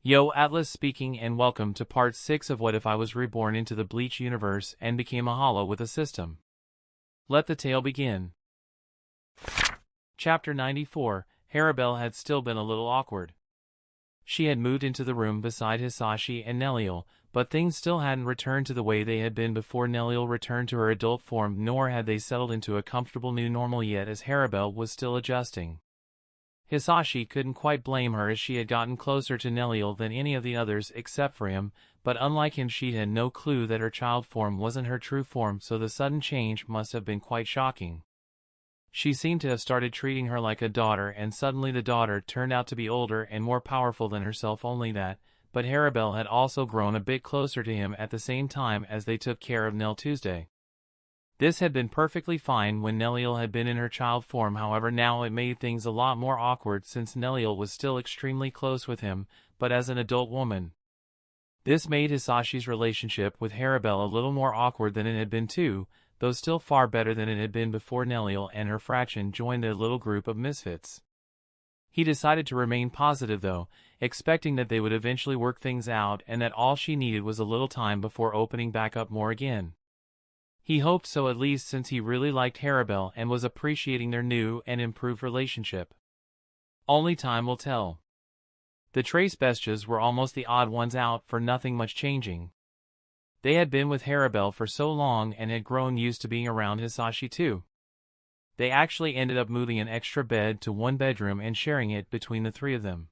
Yo, Atlas speaking, and welcome to part 6 of What If I Was Reborn into the Bleach universe and became a hollow with a system. Let the tale begin. Chapter 94. Harribel had still been a little awkward. She had moved into the room beside Hisashi and Neliel, but things still hadn't returned to the way they had been before Neliel returned to her adult form, nor had they settled into a comfortable new normal yet, as Harribel was still adjusting. Hisashi couldn't quite blame her, as she had gotten closer to Neliel than any of the others except for him, but unlike him she had no clue that her child form wasn't her true form, so the sudden change must have been quite shocking. She seemed to have started treating her like a daughter, and suddenly the daughter turned out to be older and more powerful than herself. Only that, but Harribel had also grown a bit closer to him at the same time as they took care of Nell Tuesday. This had been perfectly fine when Neliel had been in her child form, however now it made things a lot more awkward since Neliel was still extremely close with him, but as an adult woman. This made Hisashi's relationship with Harribel a little more awkward than it had been too, though still far better than it had been before Neliel and her fraction joined their little group of misfits. He decided to remain positive though, expecting that they would eventually work things out and that all she needed was a little time before opening back up more again. He hoped so, at least, since he really liked Harribel and was appreciating their new and improved relationship. Only time will tell. The Trace Bestias were almost the odd ones out, for nothing much changing. They had been with Harribel for so long and had grown used to being around Hisashi too. They actually ended up moving an extra bed to one bedroom and sharing it between the three of them.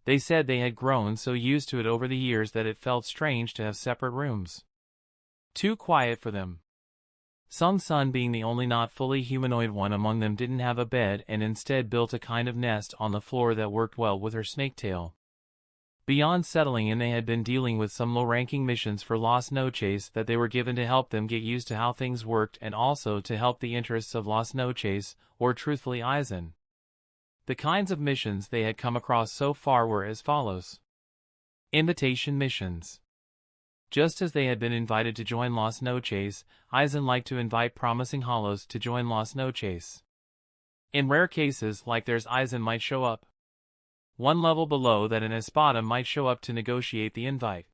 They said they had grown so used to it over the years that it felt strange to have separate rooms. Too quiet for them. Sung Sun, being the only not fully humanoid one among them, didn't have a bed and instead built a kind of nest on the floor that worked well with her snake tail. Beyond settling in, they had been dealing with some low-ranking missions for Las Noches that they were given to help them get used to how things worked and also to help the interests of Las Noches, or truthfully Aizen. The kinds of missions they had come across so far were as follows. Invitation missions. Just as they had been invited to join Las Noches, Aizen liked to invite promising hollows to join Las Noches. In rare cases like theirs, Aizen might show up. One level below that, an Espada might show up to negotiate the invite.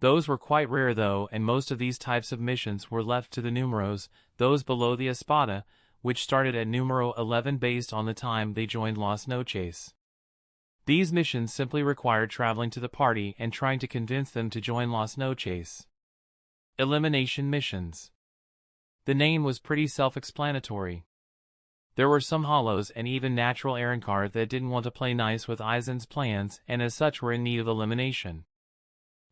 Those were quite rare though, and most of these types of missions were left to the numeros, those below the Espada, which started at numero 11 based on the time they joined Las Noches. These missions simply required traveling to the party and trying to convince them to join Las Noches. Elimination missions. The name was pretty self-explanatory. There were some hollows and even natural Arrancar that didn't want to play nice with Aizen's plans and as such were in need of elimination.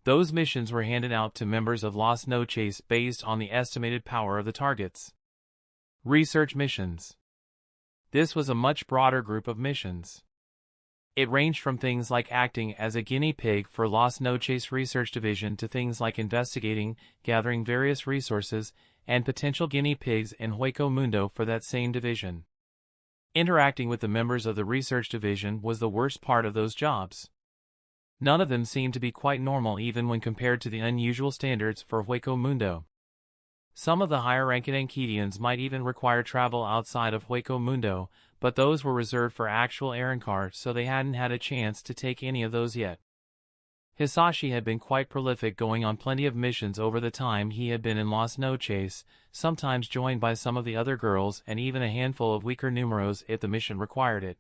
Those missions were handed out to members of Las Noches based on the estimated power of the targets. Research missions. This was a much broader group of missions. It ranged from things like acting as a guinea pig for Las Noches Research Division to things like investigating, gathering various resources, and potential guinea pigs in Hueco Mundo for that same division. Interacting with the members of the Research Division was the worst part of those jobs. None of them seemed to be quite normal even when compared to the unusual standards for Hueco Mundo. Some of the higher-ranking Anketians might even require travel outside of Hueco Mundo, but those were reserved for actual Arrancar, so they hadn't had a chance to take any of those yet. Hisashi had been quite prolific, going on plenty of missions over the time he had been in Las Noches, sometimes joined by some of the other girls and even a handful of weaker numeros if the mission required it.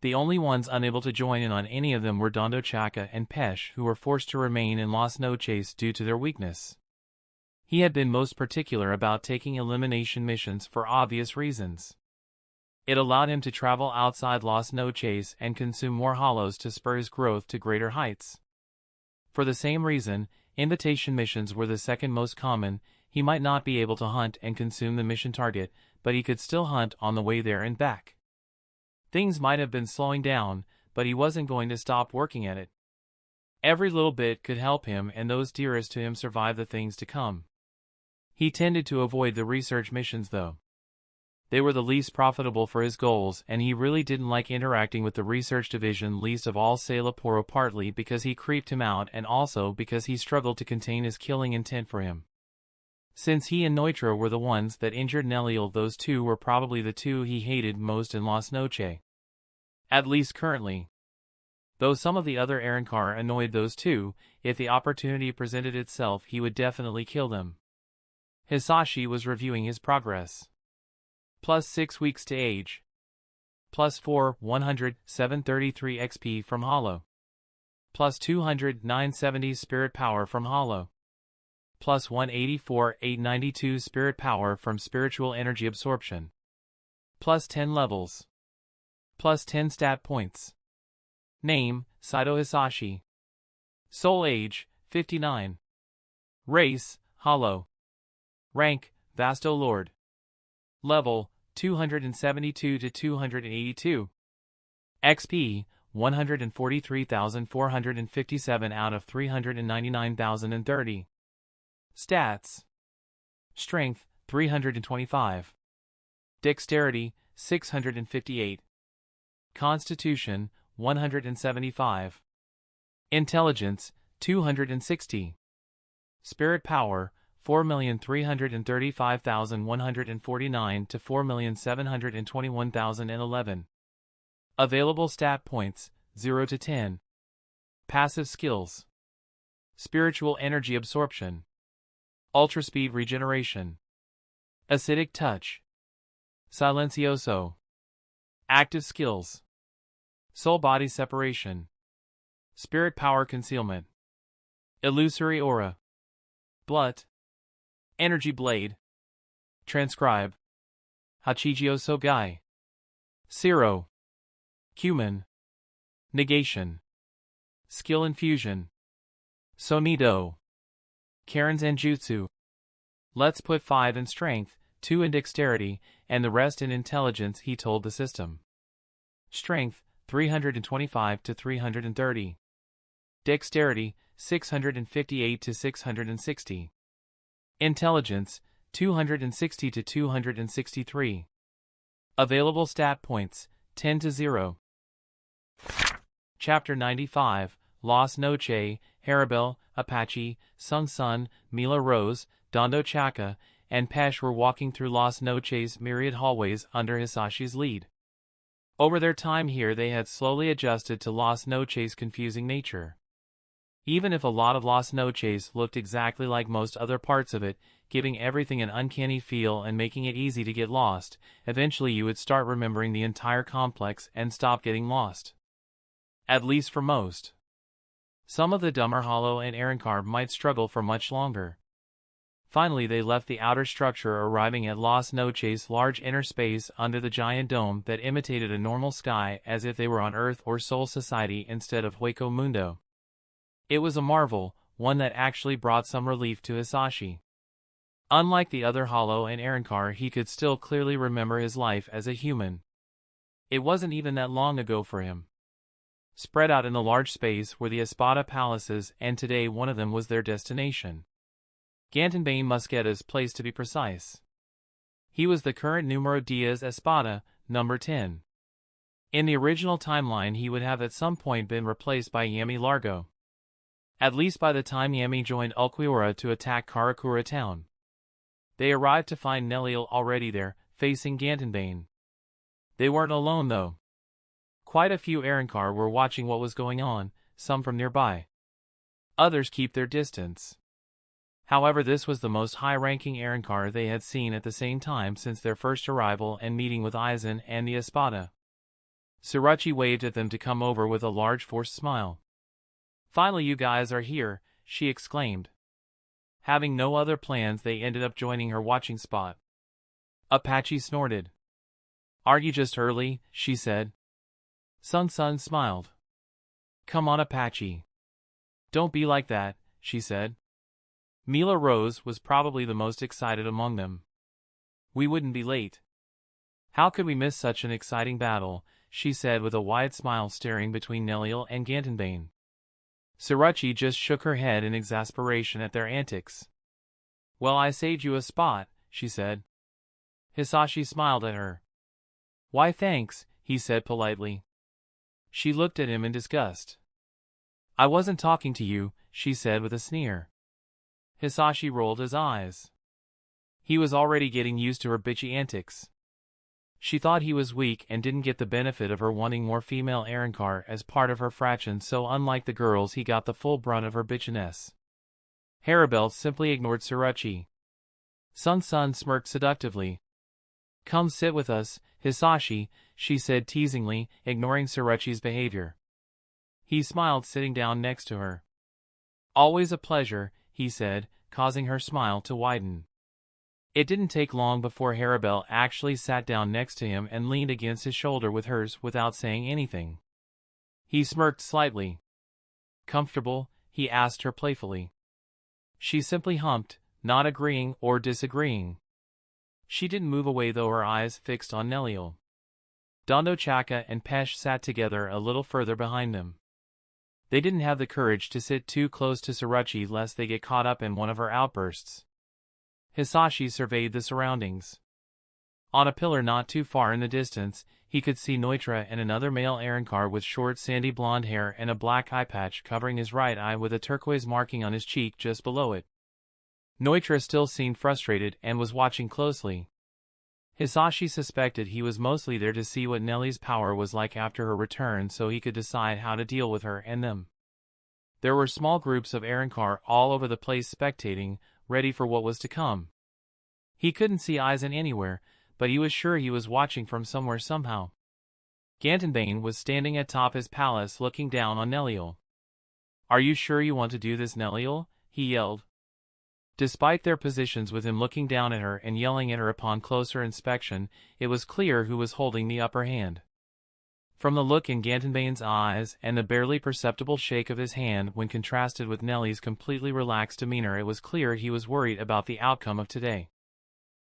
The only ones unable to join in on any of them were Dondo Chaka and Pesh, who were forced to remain in Las Noches due to their weakness. He had been most particular about taking elimination missions for obvious reasons. It allowed him to travel outside Las Noches and consume more hollows to spur his growth to greater heights. For the same reason, invitation missions were the second most common. He might not be able to hunt and consume the mission target, but he could still hunt on the way there and back. Things might have been slowing down, but he wasn't going to stop working at it. Every little bit could help him and those dearest to him survive the things to come. He tended to avoid the research missions though. They were the least profitable for his goals, and he really didn't like interacting with the research division, least of all Sailaporo, partly because he creeped him out and also because he struggled to contain his killing intent for him. Since he and Neutra were the ones that injured Neliel, those two were probably the two he hated most in Las Noches. At least currently. Though some of the other Arrancar annoyed those two, if the opportunity presented itself he would definitely kill them. Hisashi was reviewing his progress. Plus 6 weeks to age. Plus 4, 100, 733 XP from Hollow. Plus 200, 970 Spirit Power from Hollow. Plus 184, 892 Spirit Power from Spiritual Energy Absorption. Plus 10 levels. Plus 10 stat points. Name, Saito Hisashi. Soul age, 59. Race, Hollow. Rank, Vasto Lord. Level, 272 to 282. XP, 143,457 out of 399,030. Stats. Strength, 325. Dexterity, 658. Constitution, 175. Intelligence, 260. Spirit Power, 4,335,149 to 4,721,011. Available stat points, 0 to 10. Passive skills. Spiritual Energy Absorption. Ultra Speed Regeneration. Acidic Touch. Silencioso. Active Skills. Soul Body Separation. Spirit Power Concealment. Illusory Aura. Blut. Energy Blade. Transcribe. Hachijio Sogai. Zero. Cumin. Negation. Skill Infusion. Sonido. Karen's Anjutsu. Let's put 5 in strength, 2 in dexterity, and the rest in intelligence, he told the system. Strength, 325 to 330. Dexterity, 658 to 660. Intelligence, 260 to 263. Available stat points, 10 to 0. Chapter 95, Las Noches, Harribel, Apache, Sung Sun, Mila Rose, Dondo Chaka, and Pesh were walking through Las Noches' myriad hallways under Hisashi's lead. Over their time here they had slowly adjusted to Las Noches' confusing nature. Even if a lot of Las Noches looked exactly like most other parts of it, giving everything an uncanny feel and making it easy to get lost, eventually you would start remembering the entire complex and stop getting lost. At least for most. Some of the dumber Hollow and Arrancar might struggle for much longer. Finally they left the outer structure, arriving at Las Noches' large inner space under the giant dome that imitated a normal sky, as if they were on Earth or Soul Society instead of Hueco Mundo. It was a marvel, one that actually brought some relief to Hisashi. Unlike the other Hollow and Arrancar, he could still clearly remember his life as a human. It wasn't even that long ago for him. Spread out in the large space were the Espada palaces, and today one of them was their destination. Gantenbainne Mosqueta's place to be precise. He was the current Numero Diaz Espada, number 10. In the original timeline he would have at some point been replaced by Yami Largo. At least by the time Yami joined Ulquiorra to attack Karakura town. They arrived to find Neliel already there, facing Gantenbainne. They weren't alone though. Quite a few Arrancar were watching what was going on, some from nearby. Others keep their distance. However, this was the most high-ranking Arrancar they had seen at the same time since their first arrival and meeting with Aizen and the Espada. Surachi waved at them to come over with a large forced smile. "Finally you guys are here," she exclaimed. Having no other plans, they ended up joining her watching spot. Apache snorted. "Aren't you just early?" she said. Sung Sun smiled. "Come on, Apache. Don't be like that," she said. Mila Rose was probably the most excited among them. "We wouldn't be late. How could we miss such an exciting battle?" she said with a wide smile, staring between Neliel and Gantenbainne. Surachi just shook her head in exasperation at their antics. "Well, I saved you a spot," she said. Hisashi smiled at her. "Why thanks," he said politely. She looked at him in disgust. "I wasn't talking to you," she said with a sneer. Hisashi rolled his eyes. He was already getting used to her bitchy antics. She thought he was weak and didn't get the benefit of her wanting more female Arrancar as part of her fraction, so unlike the girls he got the full brunt of her bitchiness. Harribel simply ignored Surachi. Sun smirked seductively. "Come sit with us, Hisashi," she said teasingly, ignoring Surachi's behavior. He smiled, sitting down next to her. "Always a pleasure," he said, causing her smile to widen. It didn't take long before Harribel actually sat down next to him and leaned against his shoulder with hers without saying anything. He smirked slightly. "Comfortable?" he asked her playfully. She simply humped, not agreeing or disagreeing. She didn't move away though, her eyes fixed on Neliel. Dondo Chaka and Pesh sat together a little further behind them. They didn't have the courage to sit too close to Surachi lest they get caught up in one of her outbursts. Hisashi surveyed the surroundings. On a pillar not too far in the distance, he could see Neutra and another male Arrancar with short sandy blonde hair and a black eye patch covering his right eye with a turquoise marking on his cheek just below it. Neutra still seemed frustrated and was watching closely. Hisashi suspected he was mostly there to see what Nellie's power was like after her return so he could decide how to deal with her and them. There were small groups of Arrancar all over the place spectating, ready for what was to come. He couldn't see Aizen anywhere, but he was sure he was watching from somewhere somehow. Gantenbainne was standing atop his palace looking down on Neliel. "Are you sure you want to do this, Neliel?" he yelled. Despite their positions with him looking down at her and yelling at her upon closer inspection, it was clear who was holding the upper hand. From the look in Gantenbainne's eyes and the barely perceptible shake of his hand when contrasted with Nellie's completely relaxed demeanor, it was clear he was worried about the outcome of today.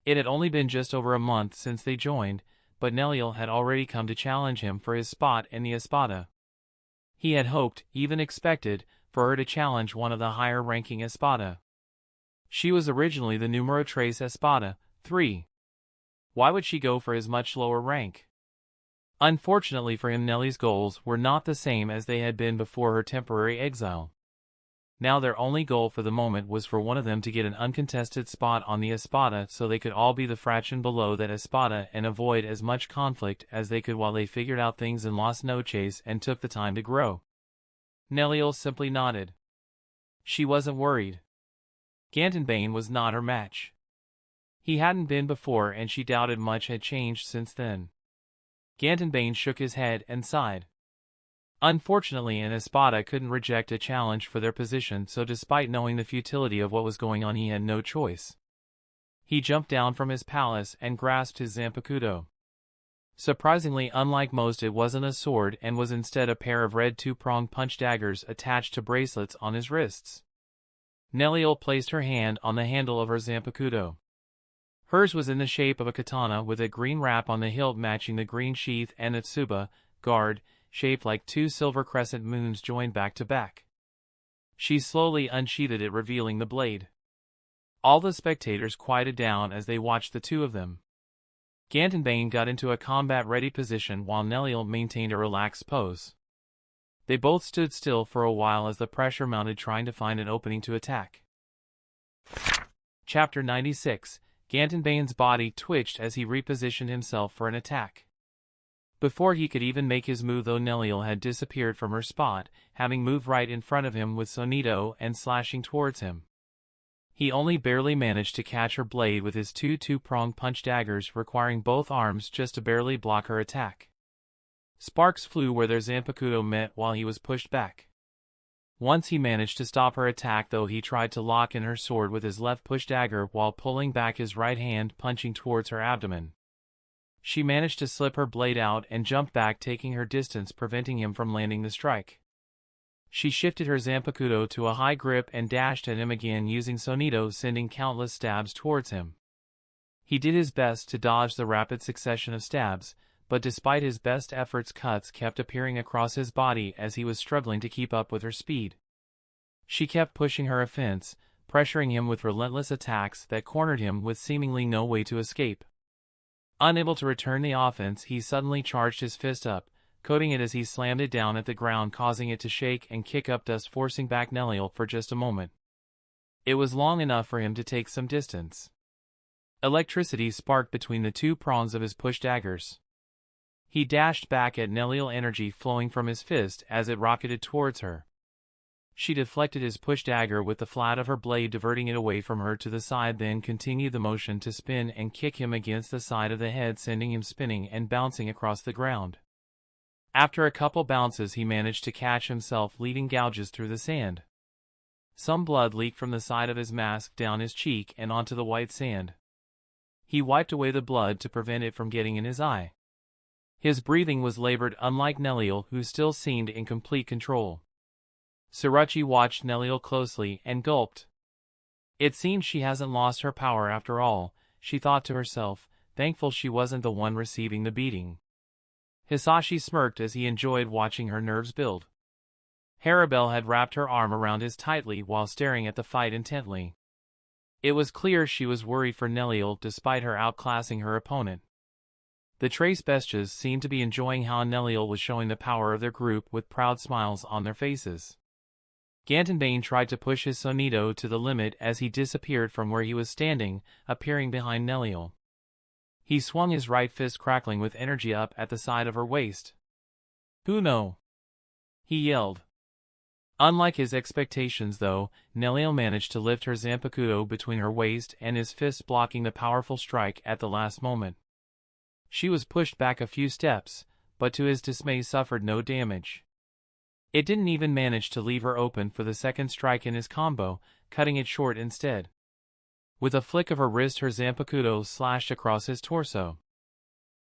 It had only been just over a month since they joined, but Neliel had already come to challenge him for his spot in the Espada. He had hoped, even expected, for her to challenge one of the higher-ranking Espada. She was originally the numero tres Espada, 3. Why would she go for his much lower rank? Unfortunately for him, Nellie's goals were not the same as they had been before her temporary exile. Now their only goal for the moment was for one of them to get an uncontested spot on the Espada so they could all be the fraction below that Espada and avoid as much conflict as they could while they figured out things in Las Noches and took the time to grow. Neliel simply nodded. She wasn't worried. Gantenbainne was not her match. He hadn't been before and she doubted much had changed since then. Gantenbainne shook his head and sighed. Unfortunately, an Espada couldn't reject a challenge for their position, so despite knowing the futility of what was going on, he had no choice. He jumped down from his palace and grasped his Zanpakuto. Surprisingly, unlike most, it wasn't a sword and was instead a pair of red two-pronged punch daggers attached to bracelets on his wrists. Neliel placed her hand on the handle of her Zanpakuto. Hers was in the shape of a katana with a green wrap on the hilt matching the green sheath and a tsuba, guard, shaped like two silver crescent moons joined back to back. She slowly unsheathed it, revealing the blade. All the spectators quieted down as they watched the two of them. Gantenbainne got into a combat-ready position while Neliel maintained a relaxed pose. They both stood still for a while as the pressure mounted, trying to find an opening to attack. Chapter 96. Gantenbainne's body twitched as he repositioned himself for an attack. Before he could even make his move though, Neliel had disappeared from her spot, having moved right in front of him with Sonito and slashing towards him. He only barely managed to catch her blade with his two-pronged punch daggers, requiring both arms just to barely block her attack. Sparks flew where their Zanpakuto met while he was pushed back. Once he managed to stop her attack though, he tried to lock in her sword with his left push dagger while pulling back his right hand, punching towards her abdomen. She managed to slip her blade out and jumped back, taking her distance, preventing him from landing the strike. She shifted her Zanpakuto to a high grip and dashed at him again, using Sonito, sending countless stabs towards him. He did his best to dodge the rapid succession of stabs, but despite his best efforts, cuts kept appearing across his body as he was struggling to keep up with her speed. She kept pushing her offense, pressuring him with relentless attacks that cornered him with seemingly no way to escape. Unable to return the offense, he suddenly charged his fist up, coating it as he slammed it down at the ground, causing it to shake and kick up dust, forcing back Neliel for just a moment. It was long enough for him to take some distance. Electricity sparked between the two prongs of his push daggers. He dashed back at Neliel, energy flowing from his fist as it rocketed towards her. She deflected his push dagger with the flat of her blade, diverting it away from her to the side, then continued the motion to spin and kick him against the side of the head, sending him spinning and bouncing across the ground. After a couple bounces, he managed to catch himself, leaving gouges through the sand. Some blood leaked from the side of his mask down his cheek and onto the white sand. He wiped away the blood to prevent it from getting in his eye. His breathing was labored, unlike Neliel, who still seemed in complete control. Surachi watched Neliel closely and gulped. It seems she hasn't lost her power after all, she thought to herself, thankful she wasn't the one receiving the beating. Hisashi smirked as he enjoyed watching her nerves build. Harribel had wrapped her arm around his tightly while staring at the fight intently. It was clear she was worried for Neliel despite her outclassing her opponent. The Trace Bestias seemed to be enjoying how Neliel was showing the power of their group with proud smiles on their faces. Gantenbainne tried to push his Sonido to the limit as he disappeared from where he was standing, appearing behind Neliel. He swung his right fist, crackling with energy, up at the side of her waist. "Who no?" he yelled. Unlike his expectations, though, Neliel managed to lift her Zanpakuto between her waist and his fist, blocking the powerful strike at the last moment. She was pushed back a few steps, but to his dismay suffered no damage. It didn't even manage to leave her open for the second strike in his combo, cutting it short instead. With a flick of her wrist, her Zanpakuto slashed across his torso.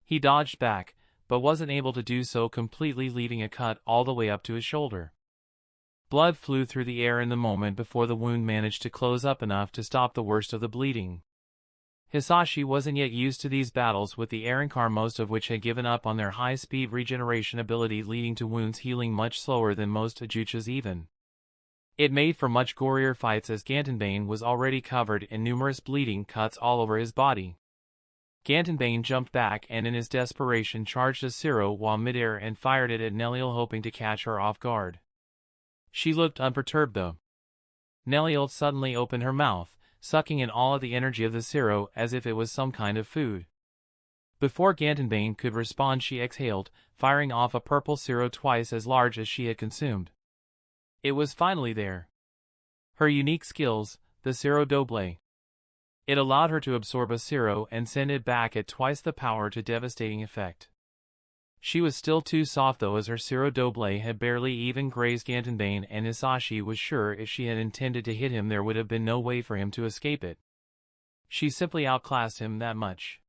He dodged back, but wasn't able to do so completely, leaving a cut all the way up to his shoulder. Blood flew through the air in the moment before the wound managed to close up enough to stop the worst of the bleeding. Hisashi wasn't yet used to these battles with the Arrancar, most of which had given up on their high-speed regeneration ability, leading to wounds healing much slower than most Ajuchas even. It made for much gorier fights, as Gantenbainne was already covered in numerous bleeding cuts all over his body. Gantenbainne jumped back and in his desperation charged a Zero while midair and fired it at Neliel, hoping to catch her off guard. She looked unperturbed though. Neliel suddenly opened her mouth, sucking in all of the energy of the Zero as if it was some kind of food. Before Gantenbainne could respond, she exhaled, firing off a purple Zero twice as large as she had consumed. It was finally there. Her unique skills, the Zero Doble. It allowed her to absorb a Zero and send it back at twice the power to devastating effect. She was still too soft though, as her Zero Doble had barely even grazed Gantenbainne, and Hisashi was sure if she had intended to hit him there would have been no way for him to escape it. She simply outclassed him that much.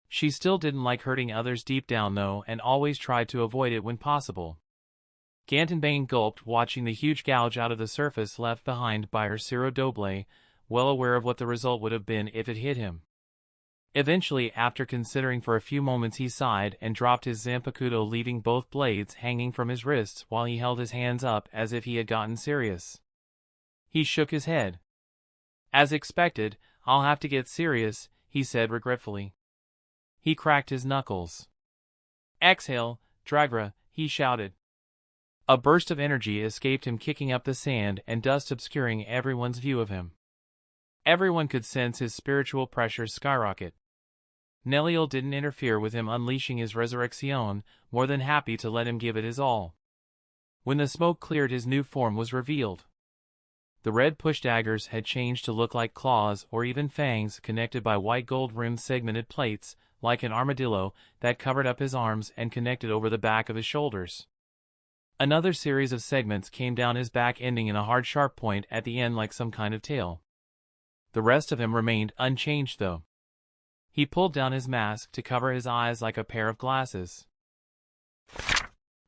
She still didn't like hurting others deep down though, and always tried to avoid it when possible. Gantenbainne gulped, watching the huge gouge out of the surface left behind by her Zero Doble, well aware of what the result would have been if it hit him. Eventually, after considering for a few moments, he sighed and dropped his Zanpakuto, leaving both blades hanging from his wrists while he held his hands up as if he had gotten serious. He shook his head. "As expected, I'll have to get serious," he said regretfully. He cracked his knuckles. "Exhale, Dragra," he shouted. A burst of energy escaped him, kicking up the sand and dust, obscuring everyone's view of him. Everyone could sense his spiritual pressure skyrocket. Neliel didn't interfere with him unleashing his Resurrection, more than happy to let him give it his all. When the smoke cleared, his new form was revealed. The red push daggers had changed to look like claws or even fangs, connected by white gold-rimmed segmented plates, like an armadillo, that covered up his arms and connected over the back of his shoulders. Another series of segments came down his back, ending in a hard sharp point at the end like some kind of tail. The rest of him remained unchanged though. He pulled down his mask to cover his eyes like a pair of glasses.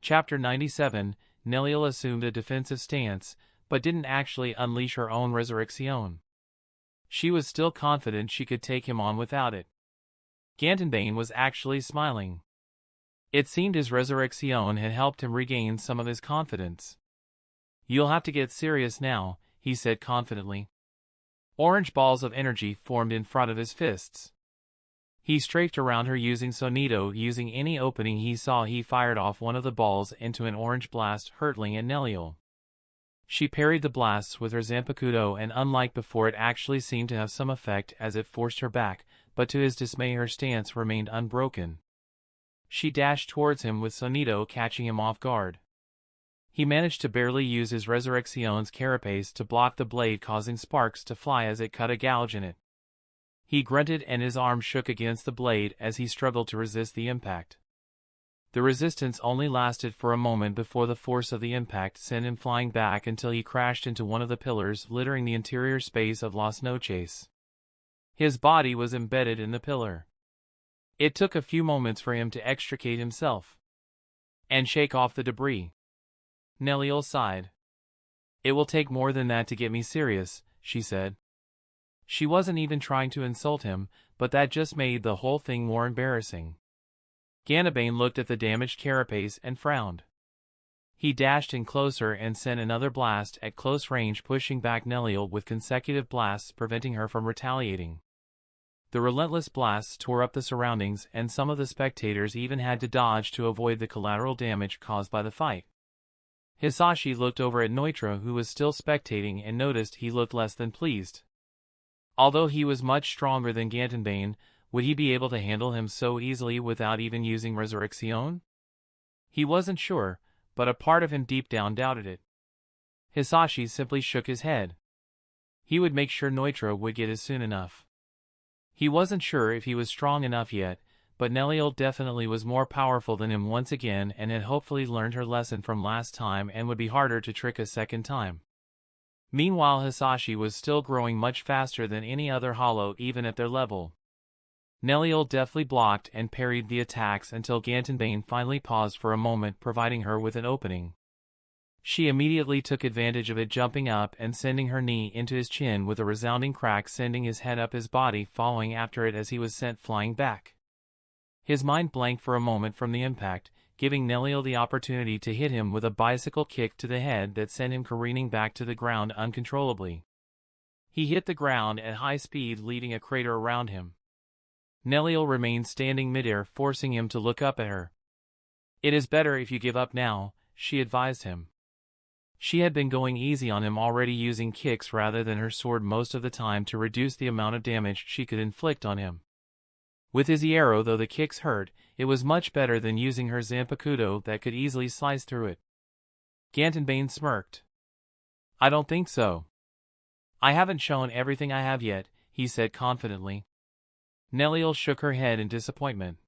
Chapter 97, Neliel assumed a defensive stance, but didn't actually unleash her own Resurrection. She was still confident she could take him on without it. Gantenbainne was actually smiling. It seemed his Resurrection had helped him regain some of his confidence. "You'll have to get serious now," he said confidently. Orange balls of energy formed in front of his fists. He strafed around her using Sonido. Using any opening he saw, he fired off one of the balls into an orange blast, hurtling at Neliel. She parried the blasts with her Zanpakuto, and unlike before, it actually seemed to have some effect as it forced her back, but to his dismay her stance remained unbroken. She dashed towards him with Sonido catching him off guard. He managed to barely use his Resurreccion's carapace to block the blade, causing sparks to fly as it cut a gouge in it. He grunted and his arm shook against the blade as he struggled to resist the impact. The resistance only lasted for a moment before the force of the impact sent him flying back until he crashed into one of the pillars littering the interior space of Las Noches. His body was embedded in the pillar. It took a few moments for him to extricate himself and shake off the debris. Neliel sighed. "It will take more than that to get me serious," she said. She wasn't even trying to insult him, but that just made the whole thing more embarrassing. Gantenbainne looked at the damaged carapace and frowned. He dashed in closer and sent another blast at close range, pushing back Neliel with consecutive blasts, preventing her from retaliating. The relentless blasts tore up the surroundings, and some of the spectators even had to dodge to avoid the collateral damage caused by the fight. Hisashi looked over at Neutra, who was still spectating, and noticed he looked less than pleased. Although he was much stronger than Gantenbainne, would he be able to handle him so easily without even using Resurrection? He wasn't sure, but a part of him deep down doubted it. Hisashi simply shook his head. He would make sure Neutra would get it soon enough. He wasn't sure if he was strong enough yet, but Neliel definitely was more powerful than him once again and had hopefully learned her lesson from last time and would be harder to trick a second time. Meanwhile, Hisashi was still growing much faster than any other hollow even at their level. Neliel deftly blocked and parried the attacks until Gantenbainne finally paused for a moment, providing her with an opening. She immediately took advantage of it, jumping up and sending her knee into his chin with a resounding crack, sending his head up his body, following after it as he was sent flying back. His mind blanked for a moment from the impact, giving Neliel the opportunity to hit him with a bicycle kick to the head that sent him careening back to the ground uncontrollably. He hit the ground at high speed, leaving a crater around him. Neliel remained standing midair, forcing him to look up at her. "It is better if you give up now," she advised him. She had been going easy on him already, using kicks rather than her sword most of the time to reduce the amount of damage she could inflict on him. With his arrow, though the kicks hurt, it was much better than using her Zanpakuto that could easily slice through it. Gantenbainne smirked. "I don't think so. I haven't shown everything I have yet," he said confidently. Neliel shook her head in disappointment.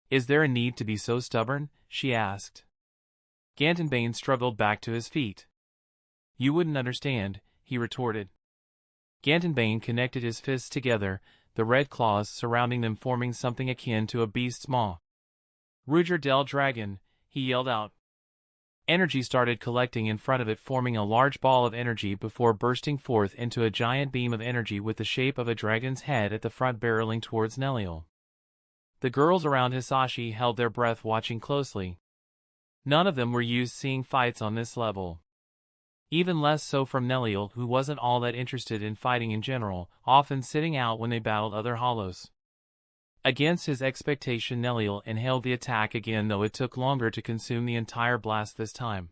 "Is there a need to be so stubborn?" she asked. Gantenbainne struggled back to his feet. "You wouldn't understand," he retorted. Gantenbainne connected his fists together, the red claws surrounding them forming something akin to a beast's maw. "Ruger del Dragon," he yelled out. Energy started collecting in front of it, forming a large ball of energy before bursting forth into a giant beam of energy with the shape of a dragon's head at the front, barreling towards Neliel. The girls around Hisashi held their breath, watching closely. None of them were used seeing fights on this level. Even less so from Neliel, who wasn't all that interested in fighting in general, often sitting out when they battled other hollows. Against his expectation, Neliel inhaled the attack again, though it took longer to consume the entire blast this time.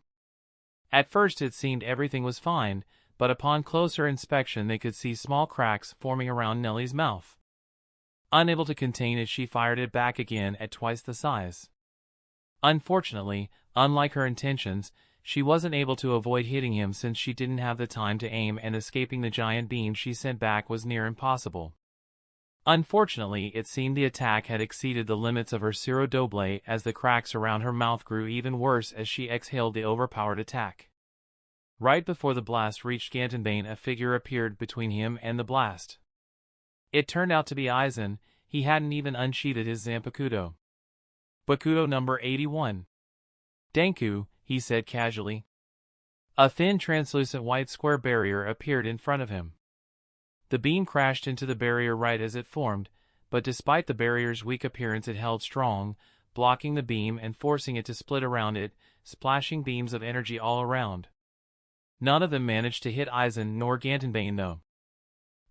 At first it seemed everything was fine, but upon closer inspection they could see small cracks forming around Nellie's mouth. Unable to contain it, she fired it back again at twice the size. Unfortunately, unlike her intentions, she wasn't able to avoid hitting him since she didn't have the time to aim, and escaping the giant beam she sent back was near impossible. Unfortunately, it seemed the attack had exceeded the limits of her Ciro Doble, as the cracks around her mouth grew even worse as she exhaled the overpowered attack. Right before the blast reached Gantenbainne, a figure appeared between him and the blast. It turned out to be Aizen. He hadn't even unsheathed his Zanpakuto. "Bakudo number 81. Denku," he said casually. A thin, translucent white square barrier appeared in front of him. The beam crashed into the barrier right as it formed, but despite the barrier's weak appearance it held strong, blocking the beam and forcing it to split around it, splashing beams of energy all around. None of them managed to hit Aizen nor Gantenbainne though.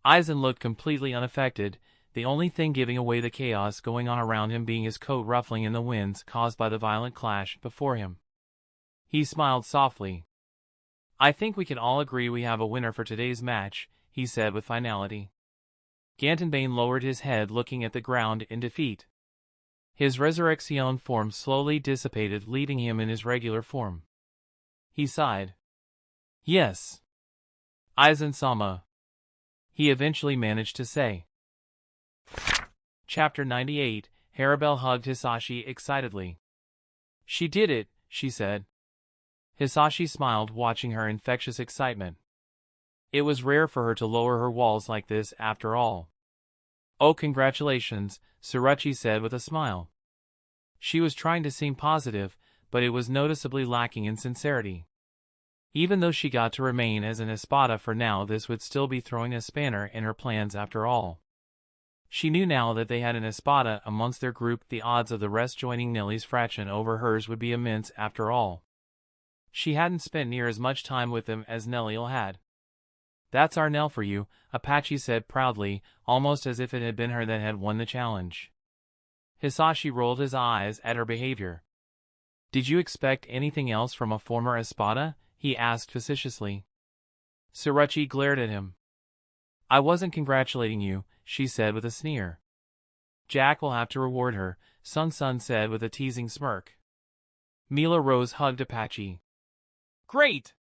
Aizen looked completely unaffected, the only thing giving away the chaos going on around him being his coat ruffling in the winds caused by the violent clash before him. He smiled softly. I think we can all agree we have a winner for today's match, he said with finality. Gantenbainne lowered his head, looking at the ground in defeat. His resurrection form slowly dissipated, leaving him in his regular form. He sighed. Yes. Aizen-sama. He eventually managed to say. Chapter 98, Harribel hugged Hisashi excitedly. She did it, she said. Hisashi smiled, watching her infectious excitement. It was rare for her to lower her walls like this, after all. Oh, congratulations, Surachi said with a smile. She was trying to seem positive, but it was noticeably lacking in sincerity. Even though she got to remain as an Espada for now, this would still be throwing a spanner in her plans after all. She knew now that they had an Espada amongst their group, the odds of the rest joining Nelly's fraction over hers would be immense after all. She hadn't spent near as much time with them as Nellil had. That's our Nell for you, Apache said proudly, almost as if it had been her that had won the challenge. Hisashi rolled his eyes at her behavior. Did you expect anything else from a former Espada? He asked facetiously. Surachi glared at him. I wasn't congratulating you, she said with a sneer. Jack will have to reward her, Sun said with a teasing smirk. Mila Rose hugged Apache. Great!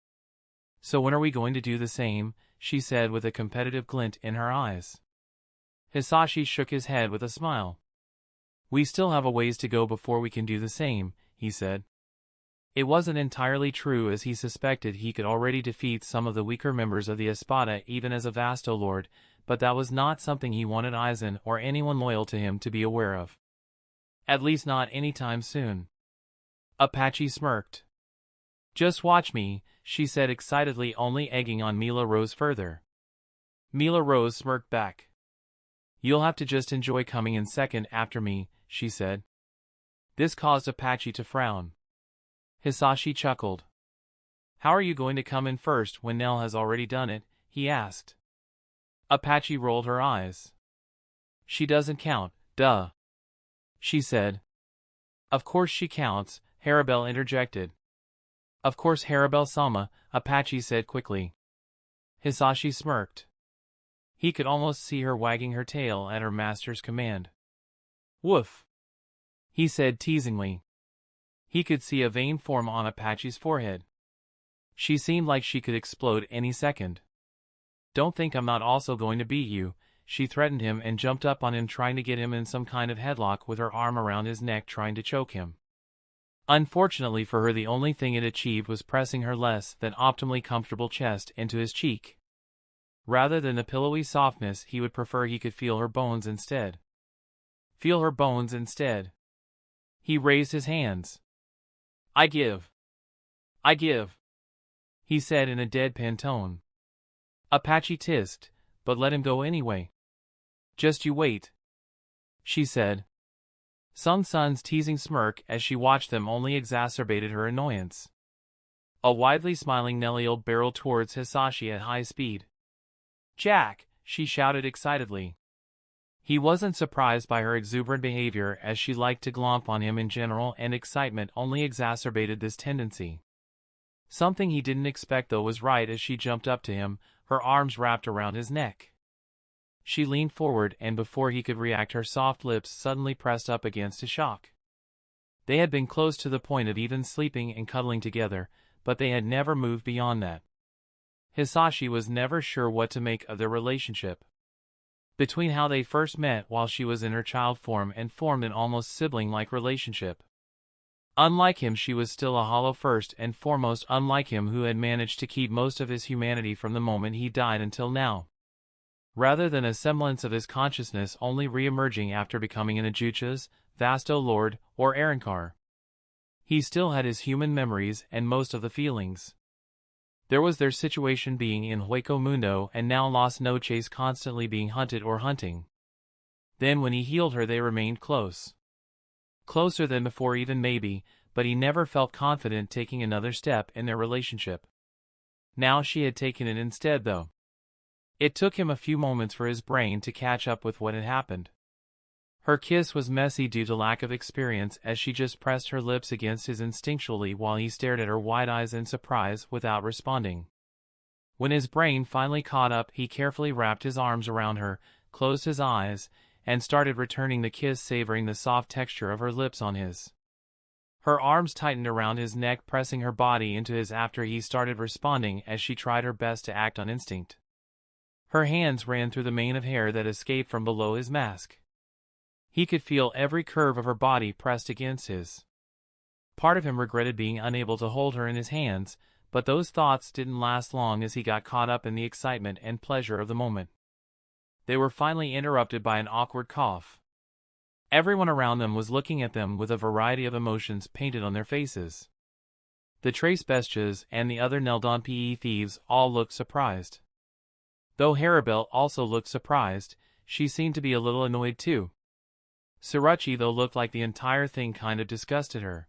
So when are we going to do the same? She said with a competitive glint in her eyes. Hisashi shook his head with a smile. We still have a ways to go before we can do the same, he said. It wasn't entirely true, as he suspected he could already defeat some of the weaker members of the Espada even as a Vasto Lord, but that was not something he wanted Aizen or anyone loyal to him to be aware of. At least not anytime soon. Apache smirked. Just watch me, she said excitedly, only egging on Mila Rose further. Mila Rose smirked back. You'll have to just enjoy coming in second after me, she said. This caused Apache to frown. Hisashi chuckled. How are you going to come in first when Nell has already done it? He asked. Apache rolled her eyes. She doesn't count, duh, she said. Of course she counts, Harribel interjected. Of course Harribel-sama, Apache said quickly. Hisashi smirked. He could almost see her wagging her tail at her master's command. Woof, he said teasingly. He could see a vein form on Apache's forehead. She seemed like she could explode any second. Don't think I'm not also going to beat you, she threatened him and jumped up on him, trying to get him in some kind of headlock with her arm around his neck, trying to choke him. Unfortunately for her, the only thing it achieved was pressing her less than optimally comfortable chest into his cheek. Rather than the pillowy softness he would prefer, he could feel her bones instead. Feel her bones instead. He raised his hands. I give, he said in a deadpan tone. Apache tissed, but let him go anyway. Just you wait, she said. Sun's teasing smirk as she watched them only exacerbated her annoyance. A widely smiling Nellil barreled towards Hisashi at high speed. Jack, she shouted excitedly. He wasn't surprised by her exuberant behavior, as she liked to glomp on him in general, and excitement only exacerbated this tendency. Something he didn't expect though was right as she jumped up to him, her arms wrapped around his neck. She leaned forward, and before he could react, her soft lips suddenly pressed up against his shock. They had been close to the point of even sleeping and cuddling together, but they had never moved beyond that. Hisashi was never sure what to make of their relationship. Between how they first met while she was in her child form and formed an almost sibling-like relationship. Unlike him, she was still a hollow, first and foremost unlike him, who had managed to keep most of his humanity from the moment he died until now. Rather than a semblance of his consciousness only re-emerging after becoming an Ajuchas, Vasto Lord, or Arrancar. He still had his human memories and most of the feelings. There was their situation being in Hueco Mundo, and now Las Noches, constantly being hunted or hunting. Then when he healed her, they remained close. Closer than before even, maybe, but he never felt confident taking another step in their relationship. Now she had taken it instead though. It took him a few moments for his brain to catch up with what had happened. Her kiss was messy due to lack of experience as she just pressed her lips against his instinctually while he stared at her wide eyes in surprise without responding. When his brain finally caught up, he carefully wrapped his arms around her, closed his eyes, and started returning the kiss, savoring the soft texture of her lips on his. Her arms tightened around his neck, pressing her body into his after he started responding as she tried her best to act on instinct. Her hands ran through the mane of hair that escaped from below his mask. He could feel every curve of her body pressed against his. Part of him regretted being unable to hold her in his hands, but those thoughts didn't last long as he got caught up in the excitement and pleasure of the moment. They were finally interrupted by an awkward cough. Everyone around them was looking at them with a variety of emotions painted on their faces. The Trace Bestias and the other Neldon PE thieves all looked surprised. Though Harribel also looked surprised, she seemed to be a little annoyed too. Surachi though looked like the entire thing kind of disgusted her.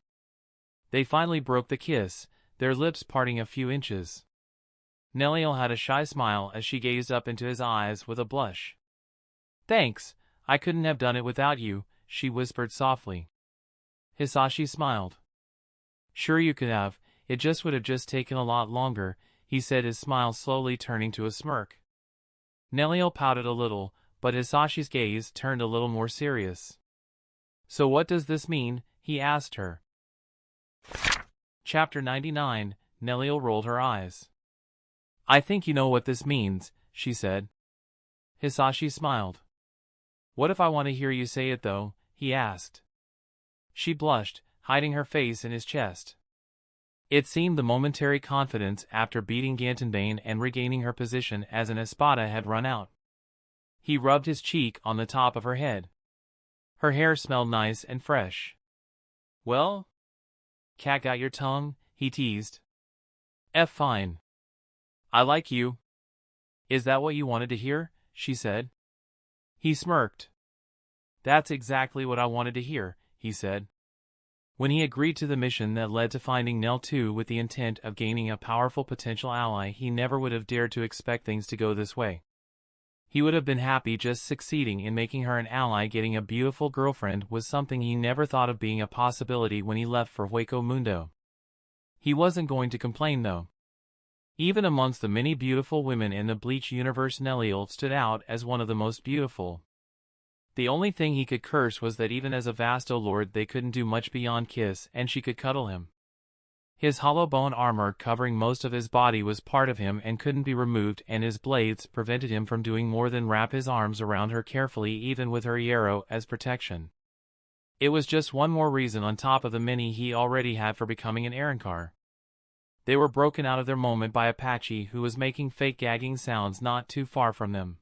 They finally broke the kiss, their lips parting a few inches. Neliel had a shy smile as she gazed up into his eyes with a blush. "Thanks, I couldn't have done it without you," she whispered softly. Hisashi smiled. "Sure you could have, it just would have just taken a lot longer," he said, his smile slowly turning to a smirk. Neliel pouted a little, but Hisashi's gaze turned a little more serious. "So what does this mean?" he asked her. Chapter 99, Neliel rolled her eyes. "I think you know what this means," she said. Hisashi smiled. "What if I want to hear you say it though?" he asked. She blushed, hiding her face in his chest. It seemed the momentary confidence after beating Gantenbainne and regaining her position as an Espada had run out. He rubbed his cheek on the top of her head. Her hair smelled nice and fresh. "Well? Cat got your tongue?" he teased. Fine. I like you." "Is that what you wanted to hear?" she said. He smirked. "That's exactly what I wanted to hear," he said. When he agreed to the mission that led to finding Nell 2 with the intent of gaining a powerful potential ally, he never would have dared to expect things to go this way. He would have been happy just succeeding in making her an ally. Getting a beautiful girlfriend was something he never thought of being a possibility when he left for Hueco Mundo. He wasn't going to complain though. Even amongst the many beautiful women in the Bleach universe, Neliel stood out as one of the most beautiful. The only thing he could curse was that even as a Vasto Lord they couldn't do much beyond kiss, and she could cuddle him. His hollow bone armor covering most of his body was part of him and couldn't be removed, and his blades prevented him from doing more than wrap his arms around her carefully, even with her Yarrow as protection. It was just one more reason on top of the many he already had for becoming an Arrancar. They were broken out of their moment by Apache, who was making fake gagging sounds not too far from them.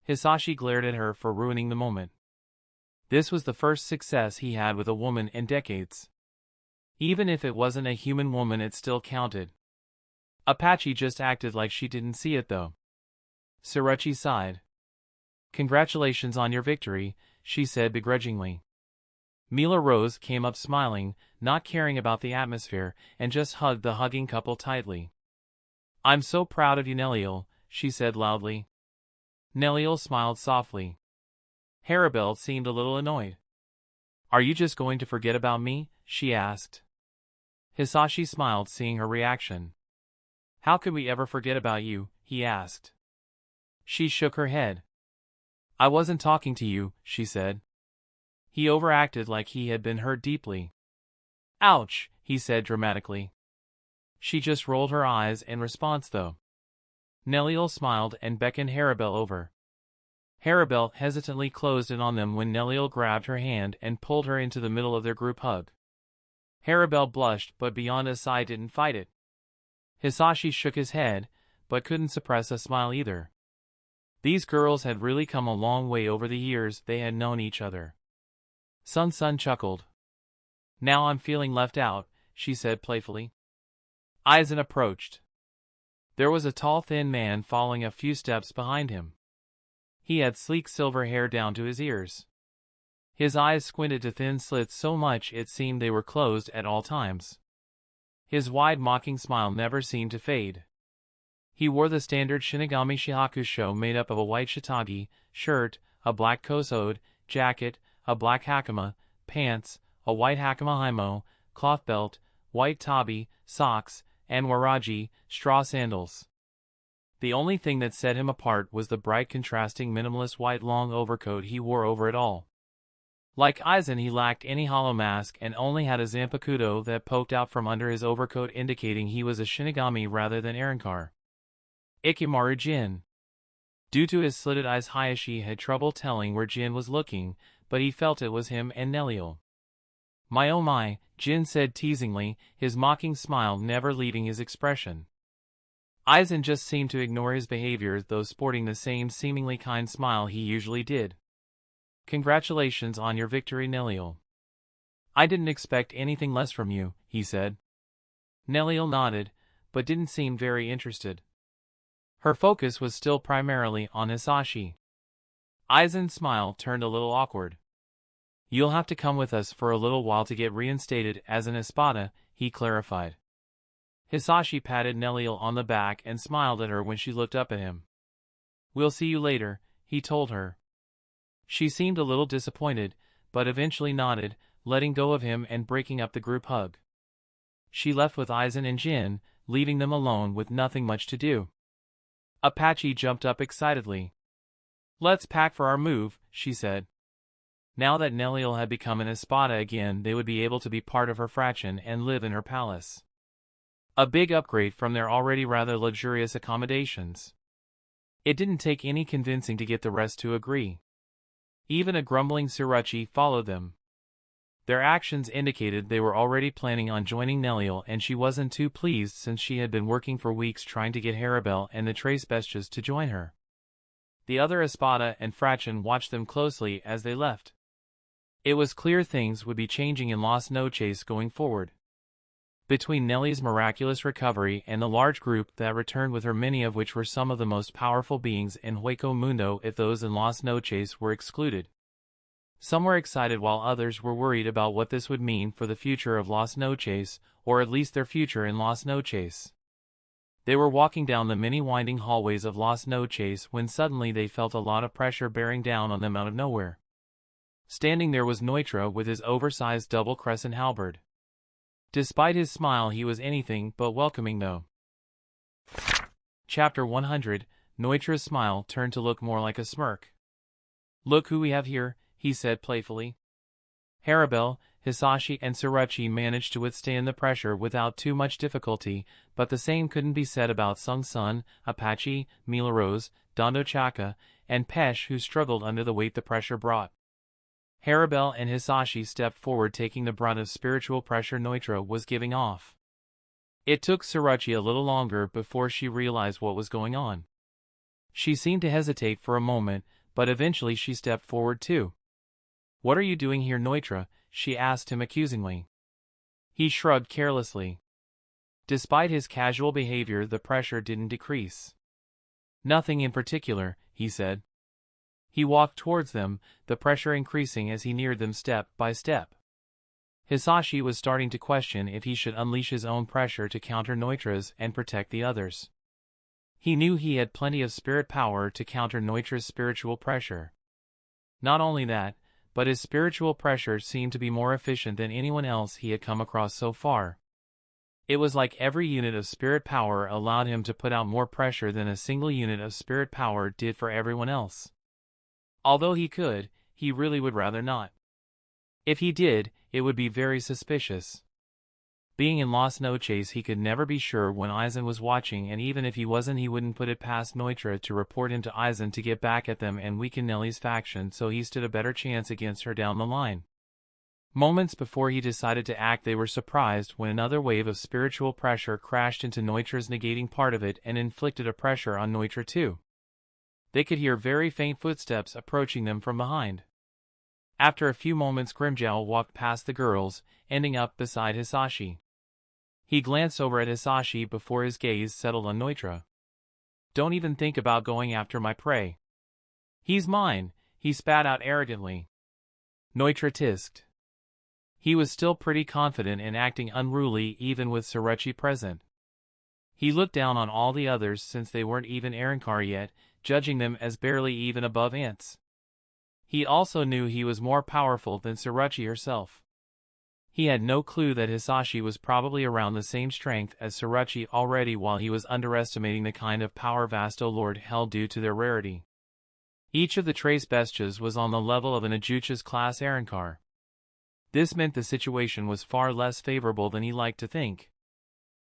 Hisashi glared at her for ruining the moment. This was the first success he had with a woman in decades. Even if it wasn't a human woman, it still counted. Apache just acted like she didn't see it though. Surachi sighed. "Congratulations on your victory," she said begrudgingly. Mila Rose came up smiling, not caring about the atmosphere, and just hugged the hugging couple tightly. "I'm so proud of you, Neliel," she said loudly. Neliel smiled softly. Harribel seemed a little annoyed. "Are you just going to forget about me?" she asked. Hisashi smiled, seeing her reaction. "How could we ever forget about you?" he asked. She shook her head. "I wasn't talking to you," she said. He overacted like he had been hurt deeply. "Ouch," he said dramatically. She just rolled her eyes in response though. Neliel smiled and beckoned Harribel over. Harribel hesitantly closed in on them when Neliel grabbed her hand and pulled her into the middle of their group hug. Harribel blushed, but beyond a sigh didn't fight it. Hisashi shook his head, but couldn't suppress a smile either. These girls had really come a long way over the years they had known each other. Sun chuckled. "Now I'm feeling left out," she said playfully. Aizen approached. There was a tall, thin man following a few steps behind him. He had sleek silver hair down to his ears. His eyes squinted to thin slits so much it seemed they were closed at all times. His wide mocking smile never seemed to fade. He wore the standard Shinigami shihakusho made up of a white shiitake shirt, a black kosode, jacket, a black hakama, pants, a white hakama himo, cloth belt, white tabi, socks, and waraji, straw sandals. The only thing that set him apart was the bright contrasting minimalist white long overcoat he wore over it all. Like Aizen, he lacked any hollow mask and only had a zanpakuto that poked out from under his overcoat, indicating he was a Shinigami rather than Arrancar. Ikemaru Jin. Due to his slitted eyes, Hayashi had trouble telling where Jin was looking, but he felt it was him and Neliel. "My oh my," Jin said teasingly, his mocking smile never leaving his expression. Aizen just seemed to ignore his behavior, though sporting the same seemingly kind smile he usually did. "Congratulations on your victory, Neliel. I didn't expect anything less from you," he said. Neliel nodded, but didn't seem very interested. Her focus was still primarily on Hisashi. Aizen's smile turned a little awkward. "You'll have to come with us for a little while to get reinstated as an Espada," he clarified. Hisashi patted Neliel on the back and smiled at her when she looked up at him. "We'll see you later," he told her. She seemed a little disappointed, but eventually nodded, letting go of him and breaking up the group hug. She left with Aizen and Jin, leaving them alone with nothing much to do. Apache jumped up excitedly. "Let's pack for our move," she said. Now that Neliel had become an Espada again, they would be able to be part of her fraction and live in her palace. A big upgrade from their already rather luxurious accommodations. It didn't take any convincing to get the rest to agree. Even a grumbling Surachi followed them. Their actions indicated they were already planning on joining Neliel, and she wasn't too pleased since she had been working for weeks trying to get Harribel and the Trace Bestias to join her. The other Espada and Fraction watched them closely as they left. It was clear things would be changing in Las Noches going forward. Between Nellie's miraculous recovery and the large group that returned with her, many of which were some of the most powerful beings in Hueco Mundo if those in Las Noches were excluded. Some were excited while others were worried about what this would mean for the future of Las Noches, or at least their future in Las Noches. They were walking down the many winding hallways of Las Noches when suddenly they felt a lot of pressure bearing down on them out of nowhere. Standing there was Neutra with his oversized double crescent halberd. Despite his smile, he was anything but welcoming though. Chapter 100, Neutra's smile turned to look more like a smirk. "Look who we have here," he said playfully. Harribel, Hisashi and Surachi managed to withstand the pressure without too much difficulty, but the same couldn't be said about Sung Sun, Apache, Milarose, Dondo Chaka, and Pesh, who struggled under the weight the pressure brought. Harribel and Hisashi stepped forward, taking the brunt of spiritual pressure Neutra was giving off. It took Surachi a little longer before she realized what was going on. She seemed to hesitate for a moment, but eventually she stepped forward too. "What are you doing here, Neutra?" she asked him accusingly. He shrugged carelessly. Despite his casual behavior, the pressure didn't decrease. "Nothing in particular," he said. He walked towards them, the pressure increasing as he neared them step by step. Hisashi was starting to question if he should unleash his own pressure to counter Neutra's and protect the others. He knew he had plenty of spirit power to counter Neutra's spiritual pressure. Not only that, but his spiritual pressure seemed to be more efficient than anyone else he had come across so far. It was like every unit of spirit power allowed him to put out more pressure than a single unit of spirit power did for everyone else. Although he could, he really would rather not. If he did, it would be very suspicious. Being in Las Noches, he could never be sure when Aizen was watching, and even if he wasn't, he wouldn't put it past Neutra to report him to Aizen to get back at them and weaken Nellie's faction, so he stood a better chance against her down the line. Moments before he decided to act, they were surprised when another wave of spiritual pressure crashed into Neutra's, negating part of it and inflicted a pressure on Neutra too. They could hear very faint footsteps approaching them from behind. After a few moments, Grimmjow walked past the girls, ending up beside Hisashi. He glanced over at Hisashi before his gaze settled on Neutra. "Don't even think about going after my prey. He's mine," he spat out arrogantly. Neutra tisked. He was still pretty confident and acting unruly even with Surachi present. He looked down on all the others since they weren't even Arrancar yet, judging them as barely even above ants. He also knew he was more powerful than Tsuruchi herself. He had no clue that Hisashi was probably around the same strength as Tsuruchi already, while he was underestimating the kind of power Vasto Lord held due to their rarity. Each of the trace bestias was on the level of an Ajuchas class Arrancar. This meant the situation was far less favorable than he liked to think.